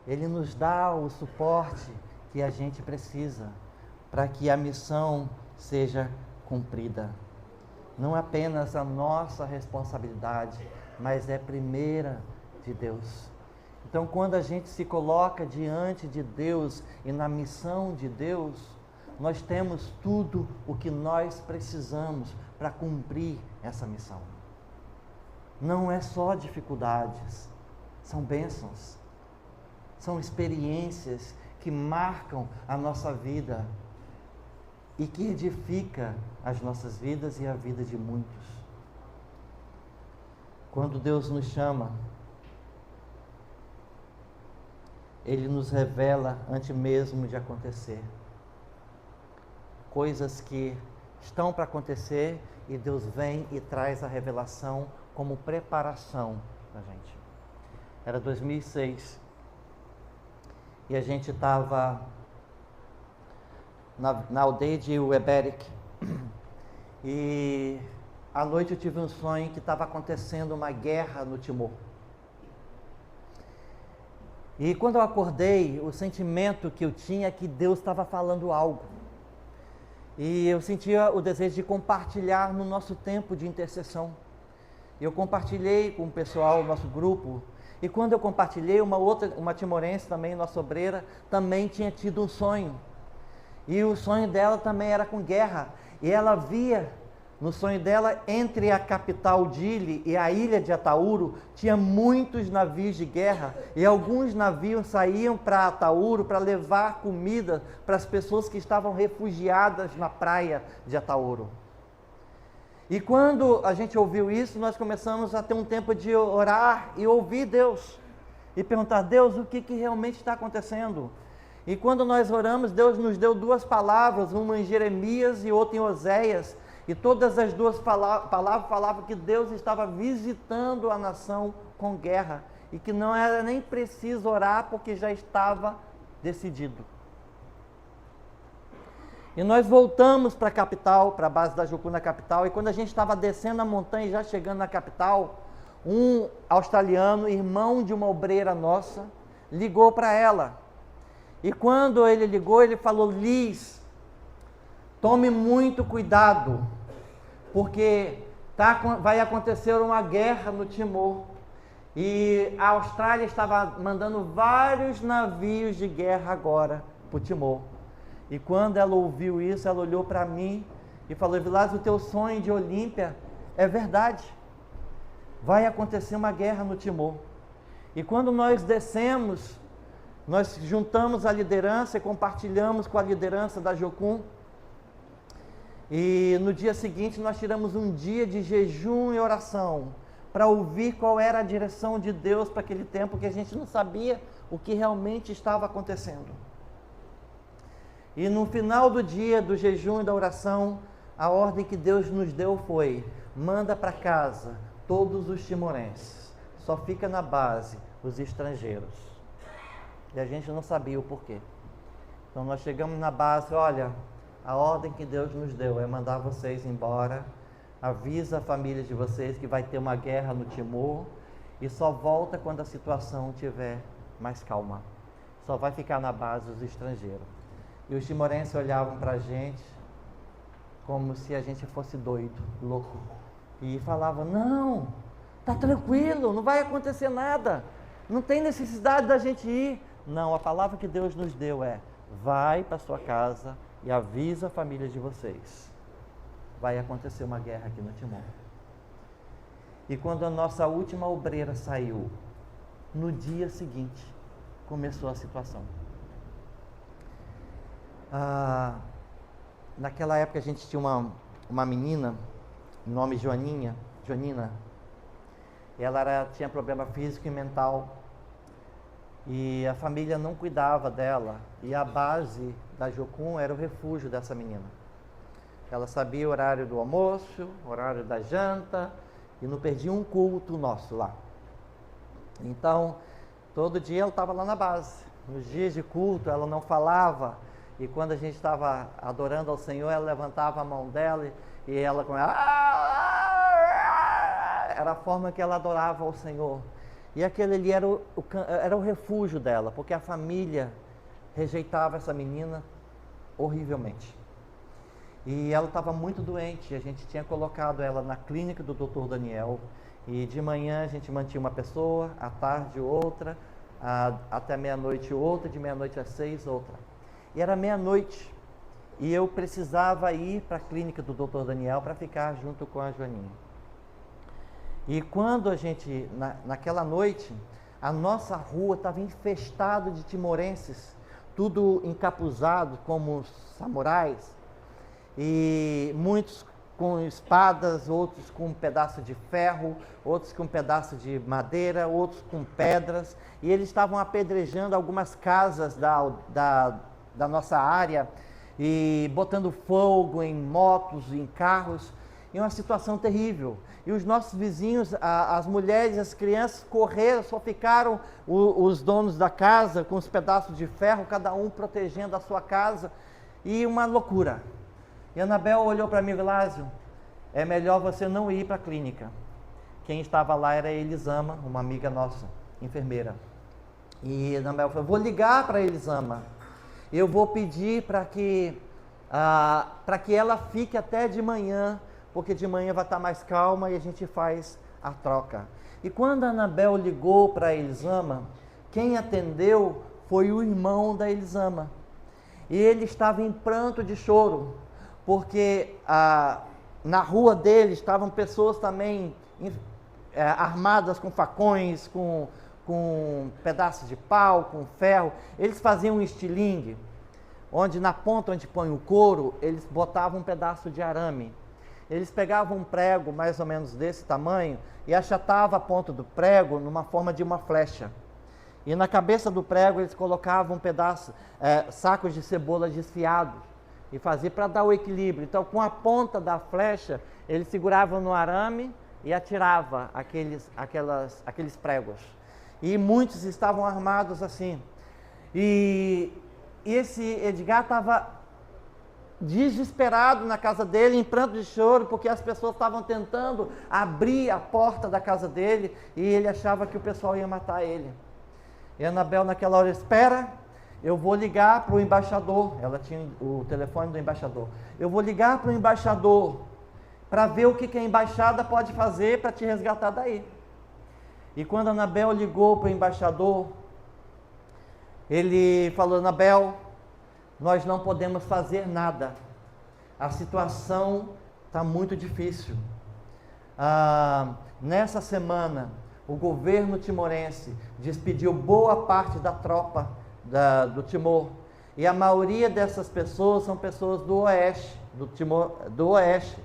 Ele nos dá o suporte que a gente precisa para que a missão seja cumprida. Não apenas a nossa responsabilidade, mas é primeira de Deus. Então, quando a gente se coloca diante de Deus e na missão de Deus, nós temos tudo o que nós precisamos para cumprir essa missão. Não é só dificuldades, são bênçãos, são experiências que que marcam a nossa vida e que edifica as nossas vidas e a vida de muitos. Quando Deus nos chama, Ele nos revela antes mesmo de acontecer. Coisas que estão para acontecer e Deus vem e traz a revelação como preparação para a gente. Era 2006 e a gente estava na aldeia de Weberick e à noite eu tive um sonho que estava acontecendo uma guerra no Timor. E quando eu acordei, o sentimento que eu tinha é que Deus estava falando algo. E eu sentia o desejo de compartilhar no nosso tempo de intercessão. Eu compartilhei com o pessoal, nosso grupo, e quando eu compartilhei, uma timorense também, nossa obreira, também tinha tido um sonho. E o sonho dela também era com guerra. E ela via, no sonho dela, entre a capital Dili e a ilha de Atauro, tinha muitos navios de guerra. E alguns navios saíam para Atauro para levar comida para as pessoas que estavam refugiadas na praia de Atauro. E quando a gente ouviu isso, nós começamos a ter um tempo de orar e ouvir Deus. E perguntar, Deus, o que realmente está acontecendo? E quando nós oramos, Deus nos deu duas palavras, uma em Jeremias e outra em Oséias. E todas as duas palavras falavam que Deus estava visitando a nação com guerra. E que não era nem preciso orar, porque já estava decidido. E nós voltamos para a capital, para a base da Jocum na capital, e quando a gente estava descendo a montanha e já chegando na capital, um australiano, irmão de uma obreira nossa, ligou para ela. E quando ele ligou, ele falou, Liz, tome muito cuidado, porque vai acontecer uma guerra no Timor. E a Austrália estava mandando vários navios de guerra agora para o Timor. E quando ela ouviu isso, ela olhou para mim e falou, Vilas, o teu sonho de Olímpia é verdade. Vai acontecer uma guerra no Timor. E quando nós descemos, nós juntamos a liderança e compartilhamos com a liderança da Jocum. E no dia seguinte nós tiramos um dia de jejum e oração para ouvir qual era a direção de Deus para aquele tempo, que a gente não sabia o que realmente estava acontecendo. E no final do dia do jejum e da oração, a ordem que Deus nos deu foi, manda para casa todos os timorenses, só fica na base os estrangeiros. E a gente não sabia o porquê. Então nós chegamos na base, olha, a ordem que Deus nos deu é mandar vocês embora, avisa a família de vocês que vai ter uma guerra no Timor e só volta quando a situação estiver mais calma. Só vai ficar na base os estrangeiros. E os timorenses olhavam para a gente como se a gente fosse doido, louco. E falavam, não, tá tranquilo, não vai acontecer nada, não tem necessidade da gente ir. Não, a palavra que Deus nos deu é, vai para sua casa e avisa a família de vocês. Vai acontecer uma guerra aqui no Timor. E quando a nossa última obreira saiu, no dia seguinte, começou a situação. Naquela época a gente tinha uma menina, nome Joanina, e ela tinha problema físico e mental, e a família não cuidava dela, e a base da Jocum era o refúgio dessa menina. Ela sabia o horário do almoço, o horário da janta, e não perdia um culto nosso lá. Então, todo dia ela estava lá na base. Nos dias de culto ela não falava, e quando a gente estava adorando ao Senhor, ela levantava a mão dela e ela era a forma que ela adorava ao Senhor. E aquele ali era o refúgio dela, porque a família rejeitava essa menina horrivelmente. E ela estava muito doente, a gente tinha colocado ela na clínica do Dr. Daniel, e de manhã a gente mantinha uma pessoa, à tarde outra, até meia-noite outra, de meia-noite às 6 outra. E era meia-noite, e eu precisava ir para a clínica do Dr. Daniel para ficar junto com a Joaninha. E quando a gente, naquela noite, a nossa rua estava infestada de timorenses, tudo encapuzado como samurais, e muitos com espadas, outros com um pedaço de ferro, outros com um pedaço de madeira, outros com pedras, e eles estavam apedrejando algumas casas da nossa área, e botando fogo em motos, em carros, e uma situação terrível. E os nossos vizinhos, as mulheres, as crianças correram, só ficaram os donos da casa com os pedaços de ferro, cada um protegendo a sua casa, e uma loucura. E a Anabel olhou para mim, Vilásio, é melhor você não ir para a clínica. Quem estava lá era a Elisama, uma amiga nossa, enfermeira. E a Anabel falou, vou ligar para a Elisama, eu vou pedir para que ela fique até de manhã, porque de manhã vai estar mais calma e a gente faz a troca. E quando a Anabel ligou para a Elisama, quem atendeu foi o irmão da Elisama. E ele estava em pranto de choro, porque na rua dele estavam pessoas também armadas com facões, com pedaços de pau, com ferro. Eles faziam um estilingue, onde na ponta onde põe o couro, eles botavam um pedaço de arame. Eles pegavam um prego mais ou menos desse tamanho e achatavam a ponta do prego numa forma de uma flecha. E na cabeça do prego eles colocavam sacos de cebola desfiados e faziam para dar o equilíbrio. Então, com a ponta da flecha, eles seguravam no arame e atiravam aqueles pregos. E muitos estavam armados assim. E esse Edgar estava desesperado na casa dele, em pranto de choro, porque as pessoas estavam tentando abrir a porta da casa dele e ele achava que o pessoal ia matar ele. E a Anabel naquela hora, espera, eu vou ligar para o embaixador. Ela tinha o telefone do embaixador. Eu vou ligar para o embaixador para ver o que a embaixada pode fazer para te resgatar daí. E quando a Anabel ligou para o embaixador, ele falou, Anabel, nós não podemos fazer nada. A situação está muito difícil. Nessa semana, o governo timorense despediu boa parte da tropa do Timor. E a maioria dessas pessoas são pessoas do oeste, do oeste.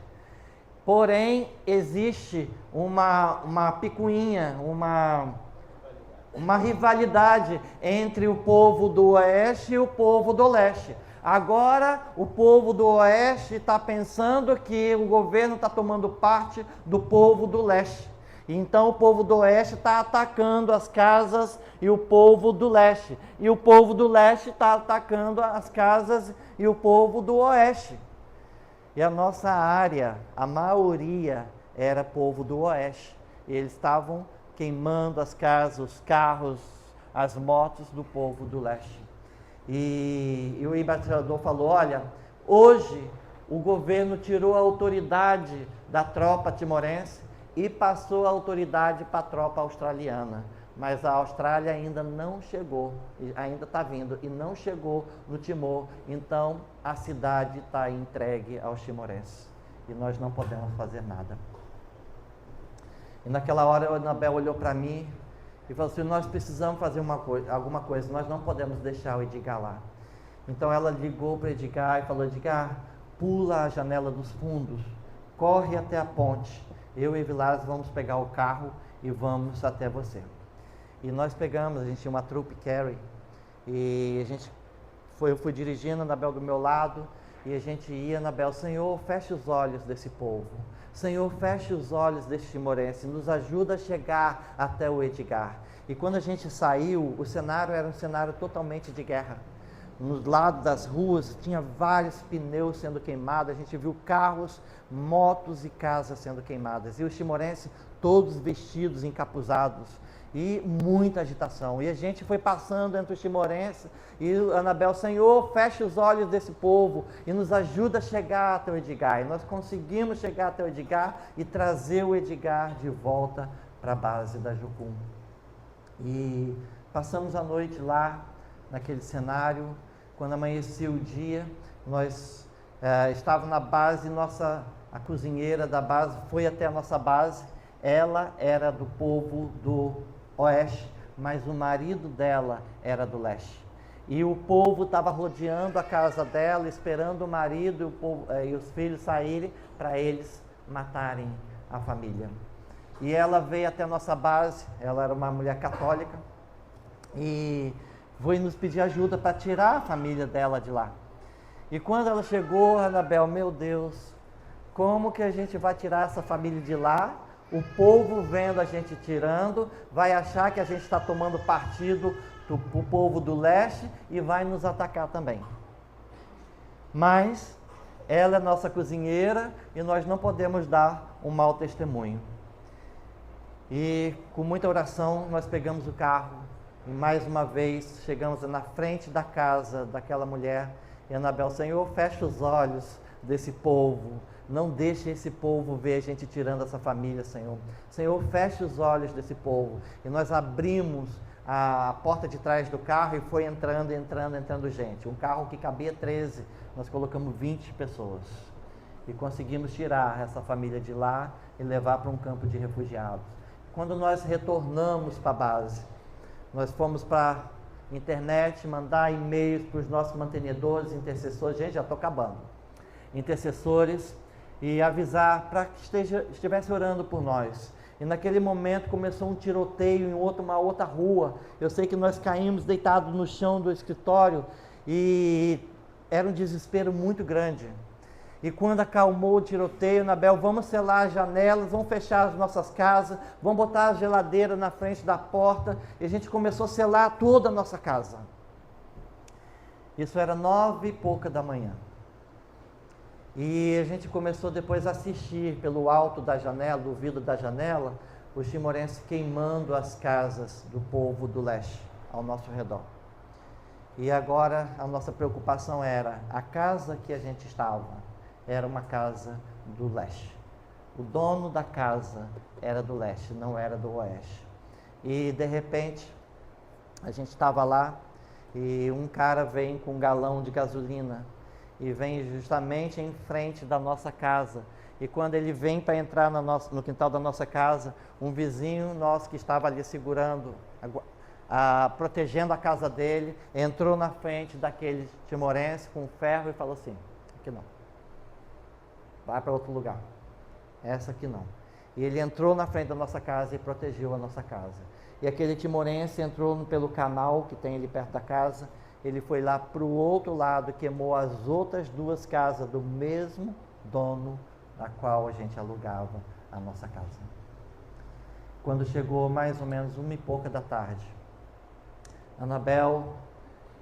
Porém, existe uma picuinha, uma rivalidade entre o povo do oeste e o povo do leste. Agora, o povo do oeste está pensando que o governo está tomando parte do povo do leste. Então, o povo do oeste está atacando as casas e o povo do leste. E o povo do leste está atacando as casas e o povo do oeste. E a nossa área, a maioria, era povo do oeste. E eles estavam queimando as casas, os carros, as motos do povo do leste. E o embaixador falou, olha, hoje o governo tirou a autoridade da tropa timorense e passou a autoridade para a tropa australiana. Mas a Austrália ainda não chegou, ainda está vindo, e não chegou no Timor. Então a cidade está entregue aos timorenses. E nós não podemos fazer nada. E naquela hora a Anabel olhou para mim e falou assim, nós precisamos fazer alguma coisa, nós não podemos deixar o Edgar lá. Então ela ligou para o Edgar e falou, Edgar, pula a janela dos fundos, corre até a ponte, eu e Vilásio vamos pegar o carro e vamos até você. E nós pegamos, a gente tinha uma trupe carry, e eu fui dirigindo, a Anabel do meu lado, e a gente ia, Anabel, Senhor, feche os olhos desse povo. Senhor, feche os olhos deste timorense, nos ajuda a chegar até o Edgar. E quando a gente saiu, o cenário era um cenário totalmente de guerra. Nos lados das ruas tinha vários pneus sendo queimados, a gente viu carros, motos e casas sendo queimadas. E os timorenses todos vestidos, encapuzados, e muita agitação. E a gente foi passando entre os timorenses, e Anabel, Senhor, feche os olhos desse povo e nos ajuda a chegar até o Edgar. E nós conseguimos chegar até o Edgar e trazer o Edgar de volta para a base da Jucum. E passamos a noite lá, naquele cenário. Quando amanheceu o dia, nós estávamos na base, a cozinheira da base foi até a nossa base. Ela era do povo do oeste, mas o marido dela era do leste. E o povo estava rodeando a casa dela, esperando o marido e os filhos saírem para eles matarem a família. E ela veio até a nossa base, ela era uma mulher católica, e foi nos pedir ajuda para tirar a família dela de lá. E quando ela chegou, Anabel, meu Deus, como que a gente vai tirar essa família de lá? O povo vendo a gente tirando, vai achar que a gente está tomando partido do povo do leste e vai nos atacar também. Mas ela é nossa cozinheira e nós não podemos dar um mau testemunho. E com muita oração nós pegamos o carro e mais uma vez chegamos na frente da casa daquela mulher. E Anabel, Senhor, fecha os olhos desse povo. Não deixe esse povo ver a gente tirando essa família, Senhor. Senhor, feche os olhos desse povo. E nós abrimos a porta de trás do carro e foi entrando gente. Um carro que cabia 13, nós colocamos 20 pessoas. E conseguimos tirar essa família de lá e levar para um campo de refugiados. Quando nós retornamos para a base, nós fomos para a internet, mandar e-mails para os nossos mantenedores, intercessores, gente, já estou acabando, intercessores, e avisar para que estivesse orando por nós. E naquele momento começou um tiroteio em uma outra rua. Eu sei que nós caímos deitados no chão do escritório e era um desespero muito grande. E quando acalmou o tiroteio, Anabel, vamos selar as janelas, vamos fechar as nossas casas, vamos botar a geladeira na frente da porta. E a gente começou a selar toda a nossa casa. Isso era 9 e pouca da manhã. E a gente começou depois a assistir pelo alto da janela, do vidro da janela, os timorenses queimando as casas do povo do leste ao nosso redor. E agora a nossa preocupação era, a casa que a gente estava era uma casa do leste. O dono da casa era do leste, não era do oeste. E de repente, a gente estava lá e um cara vem com um galão de gasolina e vem justamente em frente da nossa casa. E quando ele vem para entrar no quintal da nossa casa, um vizinho nosso que estava ali segurando, protegendo a casa dele, entrou na frente daquele timorense com um ferro e falou assim, aqui não. Vai para outro lugar. Essa aqui não. E ele entrou na frente da nossa casa e protegeu a nossa casa. E aquele timorense entrou pelo canal que tem ali perto da casa. Ele foi lá para o outro lado, queimou as outras 2 casas do mesmo dono da qual a gente alugava a nossa casa. Quando chegou mais ou menos 1 e pouca da tarde, Anabel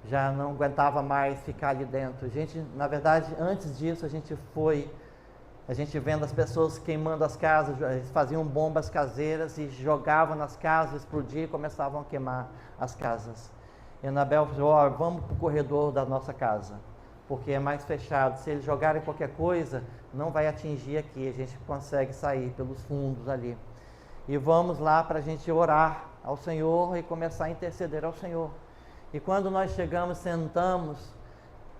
já não aguentava mais ficar ali dentro. A gente, na verdade, antes disso, a gente vendo as pessoas queimando as casas, eles faziam bombas caseiras e jogavam nas casas, explodiam e começavam a queimar as casas. E Anabel falou, vamos para o corredor da nossa casa, porque é mais fechado. Se eles jogarem qualquer coisa, não vai atingir aqui, a gente consegue sair pelos fundos ali. E vamos lá para a gente orar ao Senhor e começar a interceder ao Senhor. E quando nós chegamos, sentamos,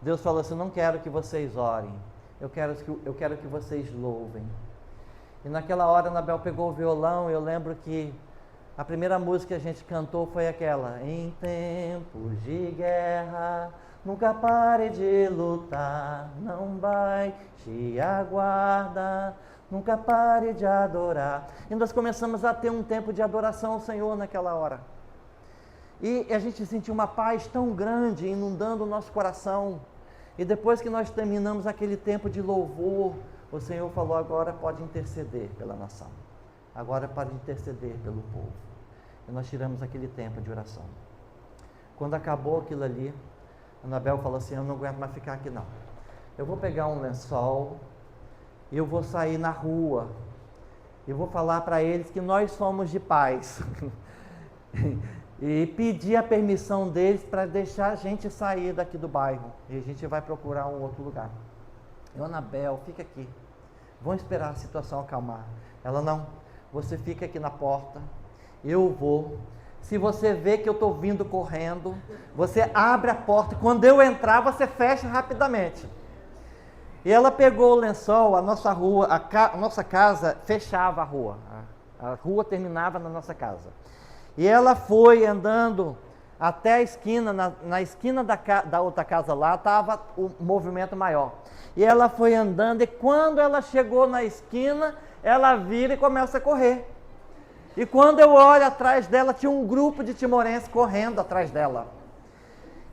Deus falou assim, não quero que vocês orem. Eu quero que vocês louvem. E naquela hora, Anabel pegou o violão. Eu lembro que a primeira música que a gente cantou foi aquela. Em tempos de guerra, nunca pare de lutar, não baixe a guarda, nunca pare de adorar. E nós começamos a ter um tempo de adoração ao Senhor naquela hora. E a gente sentiu uma paz tão grande inundando o nosso coração. E depois que nós terminamos aquele tempo de louvor, o Senhor falou, agora pode interceder pela nação. Agora pode interceder pelo povo. E nós tiramos aquele tempo de oração. Quando acabou aquilo ali, Anabel falou assim, eu não aguento mais ficar aqui não. Eu vou pegar um lençol, e eu vou sair na rua, e vou falar para eles que nós somos de paz. E pedir a permissão deles para deixar a gente sair daqui do bairro. E a gente vai procurar um outro lugar. Eu, Anabel, fica aqui. Vamos esperar a situação acalmar. Ela, não, você fica aqui na porta, eu vou. Se você vê que eu estou vindo correndo, você abre a porta. Quando eu entrar, você fecha rapidamente. E ela pegou o lençol, a nossa rua, a nossa casa fechava a rua. A rua terminava na nossa casa. E ela foi andando até a esquina, na esquina da outra casa lá, estava o movimento maior. E ela foi andando, e quando ela chegou na esquina, ela vira e começa a correr. E quando eu olho atrás dela, tinha um grupo de timorenses correndo atrás dela.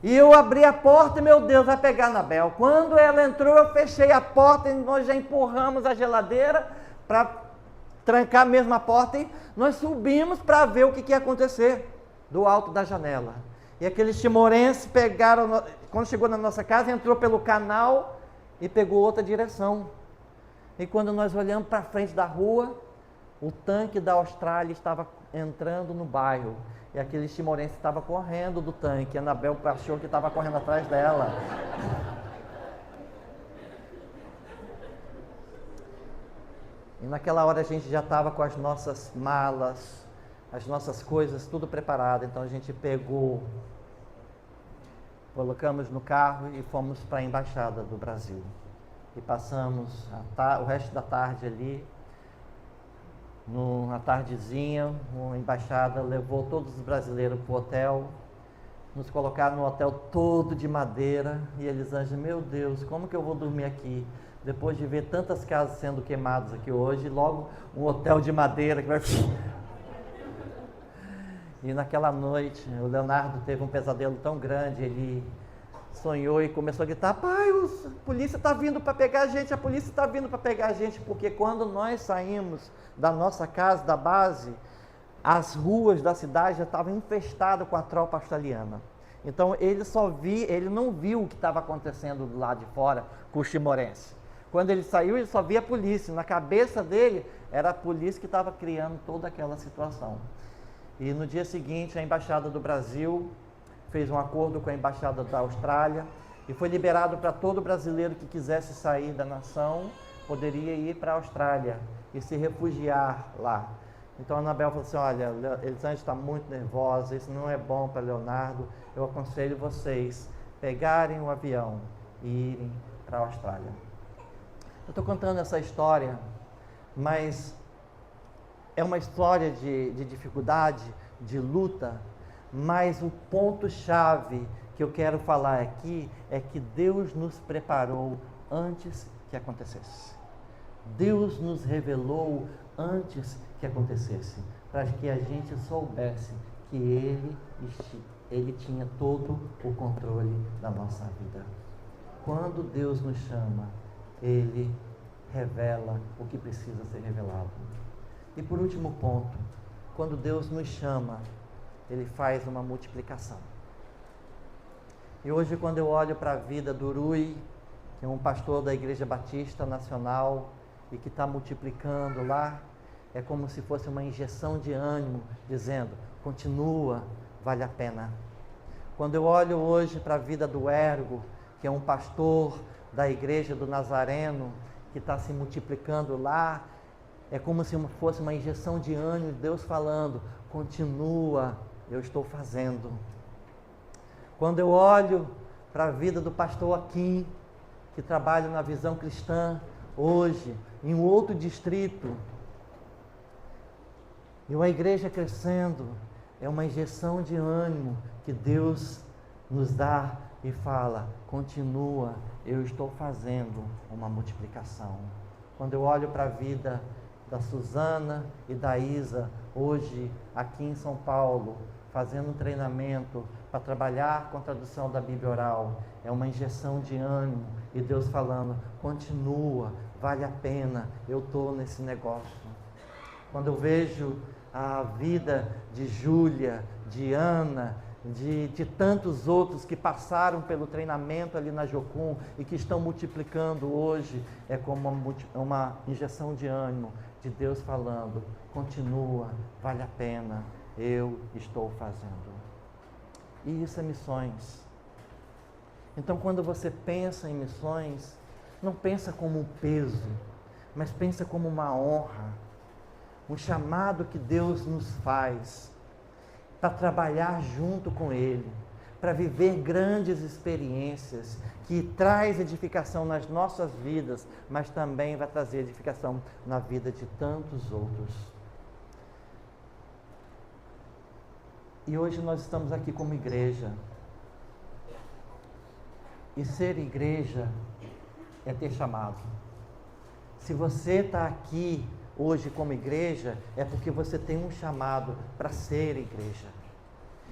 E eu abri a porta e, meu Deus, vai pegar a Anabel. Quando ela entrou, eu fechei a porta e nós já empurramos a geladeira para trancar mesmo a porta e nós subimos para ver o que ia acontecer do alto da janela. E aqueles timorenses pegaram, quando chegou na nossa casa, entrou pelo canal e pegou outra direção. E quando nós olhamos para frente da rua, o tanque da Austrália estava entrando no bairro. E aqueles timorenses estavam correndo do tanque. A Anabel achou que estava correndo atrás dela. E naquela hora a gente já estava com as nossas malas, as nossas coisas, tudo preparado. Então a gente pegou, colocamos no carro e fomos para a Embaixada do Brasil. E passamos o resto da tarde ali. Na tardezinha, a embaixada levou todos os brasileiros para o hotel, nos colocaram no hotel todo de madeira, e Elisângela, meu Deus, como que eu vou dormir aqui? Depois de ver tantas casas sendo queimadas aqui hoje, logo um hotel de madeira que vai... E naquela noite, o Leonardo teve um pesadelo tão grande, ele sonhou e começou a gritar, pai, a polícia está vindo para pegar a gente, a polícia está vindo para pegar a gente, porque quando nós saímos da nossa casa, da base, as ruas da cidade já estavam infestadas com a tropa australiana. Então ele não viu o que estava acontecendo do lado de fora com os timorenses. Quando ele saiu, ele só via a polícia, na cabeça dele era a polícia que estava criando toda aquela situação. E no dia seguinte, a Embaixada do Brasil fez um acordo com a Embaixada da Austrália e foi liberado para todo brasileiro que quisesse sair da nação, poderia ir para a Austrália e se refugiar lá. Então a Anabel falou assim, olha, Elisângela está muito nervosa, isso não é bom para Leonardo, eu aconselho vocês pegarem o avião e irem para a Austrália. Eu estou contando essa história, mas é uma história de dificuldade, de luta, mas o ponto-chave que eu quero falar aqui é que Deus nos preparou antes que acontecesse. Deus nos revelou antes que acontecesse, para que a gente soubesse que Ele tinha todo o controle da nossa vida. Quando Deus nos chama, Ele revela o que precisa ser revelado. E por último ponto, quando Deus nos chama, Ele faz uma multiplicação. E hoje, quando eu olho para a vida do Rui, que é um pastor da Igreja Batista Nacional e que está multiplicando lá, é como se fosse uma injeção de ânimo, dizendo, continua, vale a pena. Quando eu olho hoje para a vida do Ergo, que é um pastor da Igreja do Nazareno, que está se multiplicando lá, é como se fosse uma injeção de ânimo, Deus falando, continua, eu estou fazendo. Quando eu olho para a vida do pastor Aquim, que trabalha na Visão Cristã, hoje, em um outro distrito, e uma igreja crescendo, é uma injeção de ânimo que Deus nos dá e fala, continua, eu estou fazendo uma multiplicação. Quando eu olho para a vida da Suzana e da Isa, hoje aqui em São Paulo, fazendo um treinamento para trabalhar com a tradução da Bíblia Oral, é uma injeção de ânimo e Deus falando, continua, vale a pena, eu estou nesse negócio. Quando eu vejo a vida de Júlia, de Ana, de tantos outros que passaram pelo treinamento ali na Jocum e que estão multiplicando hoje, é como uma injeção de ânimo de Deus falando, continua, vale a pena, eu estou fazendo. E isso é missões. Então, quando você pensa em missões, não pensa como um peso, mas pensa como uma honra, um chamado que Deus nos faz para trabalhar junto com Ele, para viver grandes experiências que traz edificação nas nossas vidas, mas também vai trazer edificação na vida de tantos outros. E hoje nós estamos aqui como igreja. E ser igreja é ter chamado. Se você está aqui hoje como igreja, é porque você tem um chamado para ser igreja.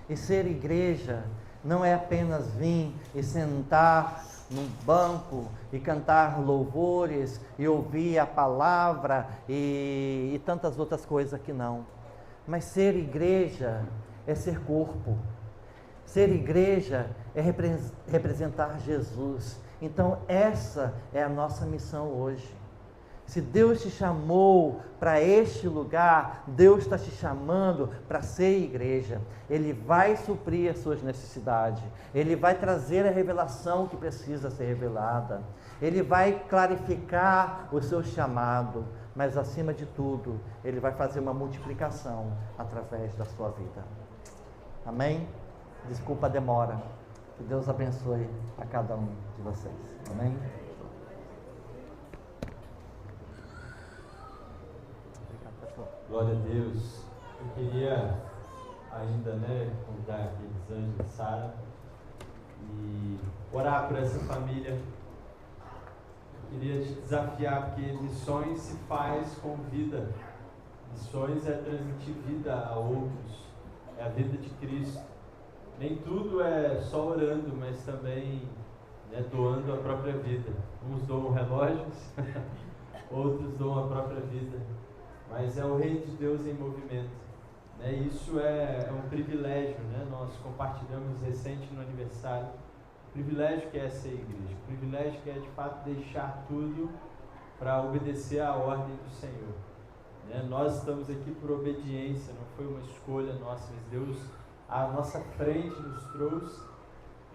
E ser igreja não é apenas vir e sentar num banco e cantar louvores e ouvir a palavra e tantas outras coisas que não. Mas ser igreja é ser corpo. Ser igreja é representar Jesus. Então essa é a nossa missão hoje. Se Deus te chamou para este lugar, Deus está te chamando para ser igreja. Ele vai suprir as suas necessidades. Ele vai trazer a revelação que precisa ser revelada. Ele vai clarificar o seu chamado. Mas acima de tudo, Ele vai fazer uma multiplicação através da sua vida. Amém? Desculpa a demora. Que Deus abençoe a cada um de vocês. Amém? Glória a Deus. Eu queria ainda, convidar aqui Elisângela e Sara e orar por essa família. Eu queria te desafiar, porque missões se faz com vida. Missões é transmitir vida a outros, é a vida de Cristo. Nem tudo é só orando, mas também doando a própria vida. Uns doam relógios, outros doam a própria vida. Mas é o reino de Deus em movimento. Isso é um privilégio. Nós compartilhamos recente no aniversário. O privilégio que é ser igreja. O privilégio que é de fato deixar tudo para obedecer à ordem do Senhor. Nós estamos aqui por obediência, não foi uma escolha nossa, mas Deus à nossa frente nos trouxe.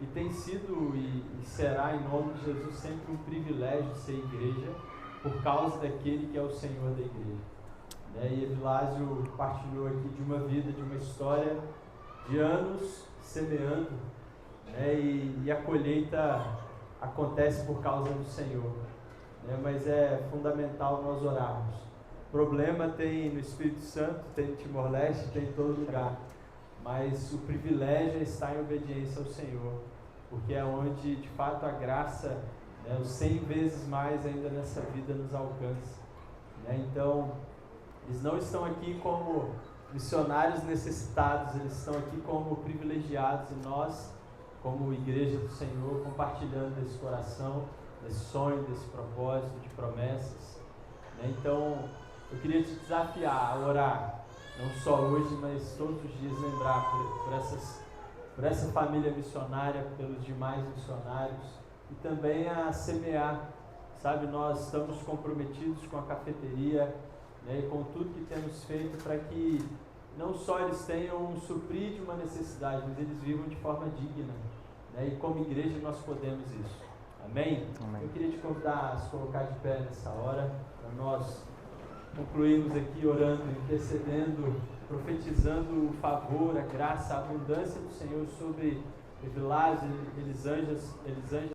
E tem sido e será, em nome de Jesus, sempre um privilégio ser igreja, por causa daquele que é o Senhor da igreja. E Evilásio partilhou aqui de uma vida, de uma história de anos semeando, e a colheita acontece por causa do Senhor, mas é fundamental nós orarmos. Problema tem no Espírito Santo, tem no Timor-Leste, tem em todo lugar, mas o privilégio é estar em obediência ao Senhor, porque é onde de fato a graça, os 100 vezes mais ainda nessa vida nos alcança. Então, eles não estão aqui como missionários necessitados, eles estão aqui como privilegiados, e nós, como igreja do Senhor, compartilhando desse coração, desse sonho, desse propósito, de promessas. Então, eu queria te desafiar a orar, não só hoje, mas todos os dias, lembrar por essa família missionária, pelos demais missionários, e também a semear. Nós estamos comprometidos com a cafeteria, e com tudo que temos feito para que não só eles tenham um suprir de uma necessidade, mas eles vivam de forma digna. E como igreja nós podemos isso. Amém? Amém? Eu queria te convidar a se colocar de pé nessa hora, para nós concluirmos aqui orando, intercedendo, profetizando o favor, a graça, a abundância do Senhor sobre Evilásio, Elisângela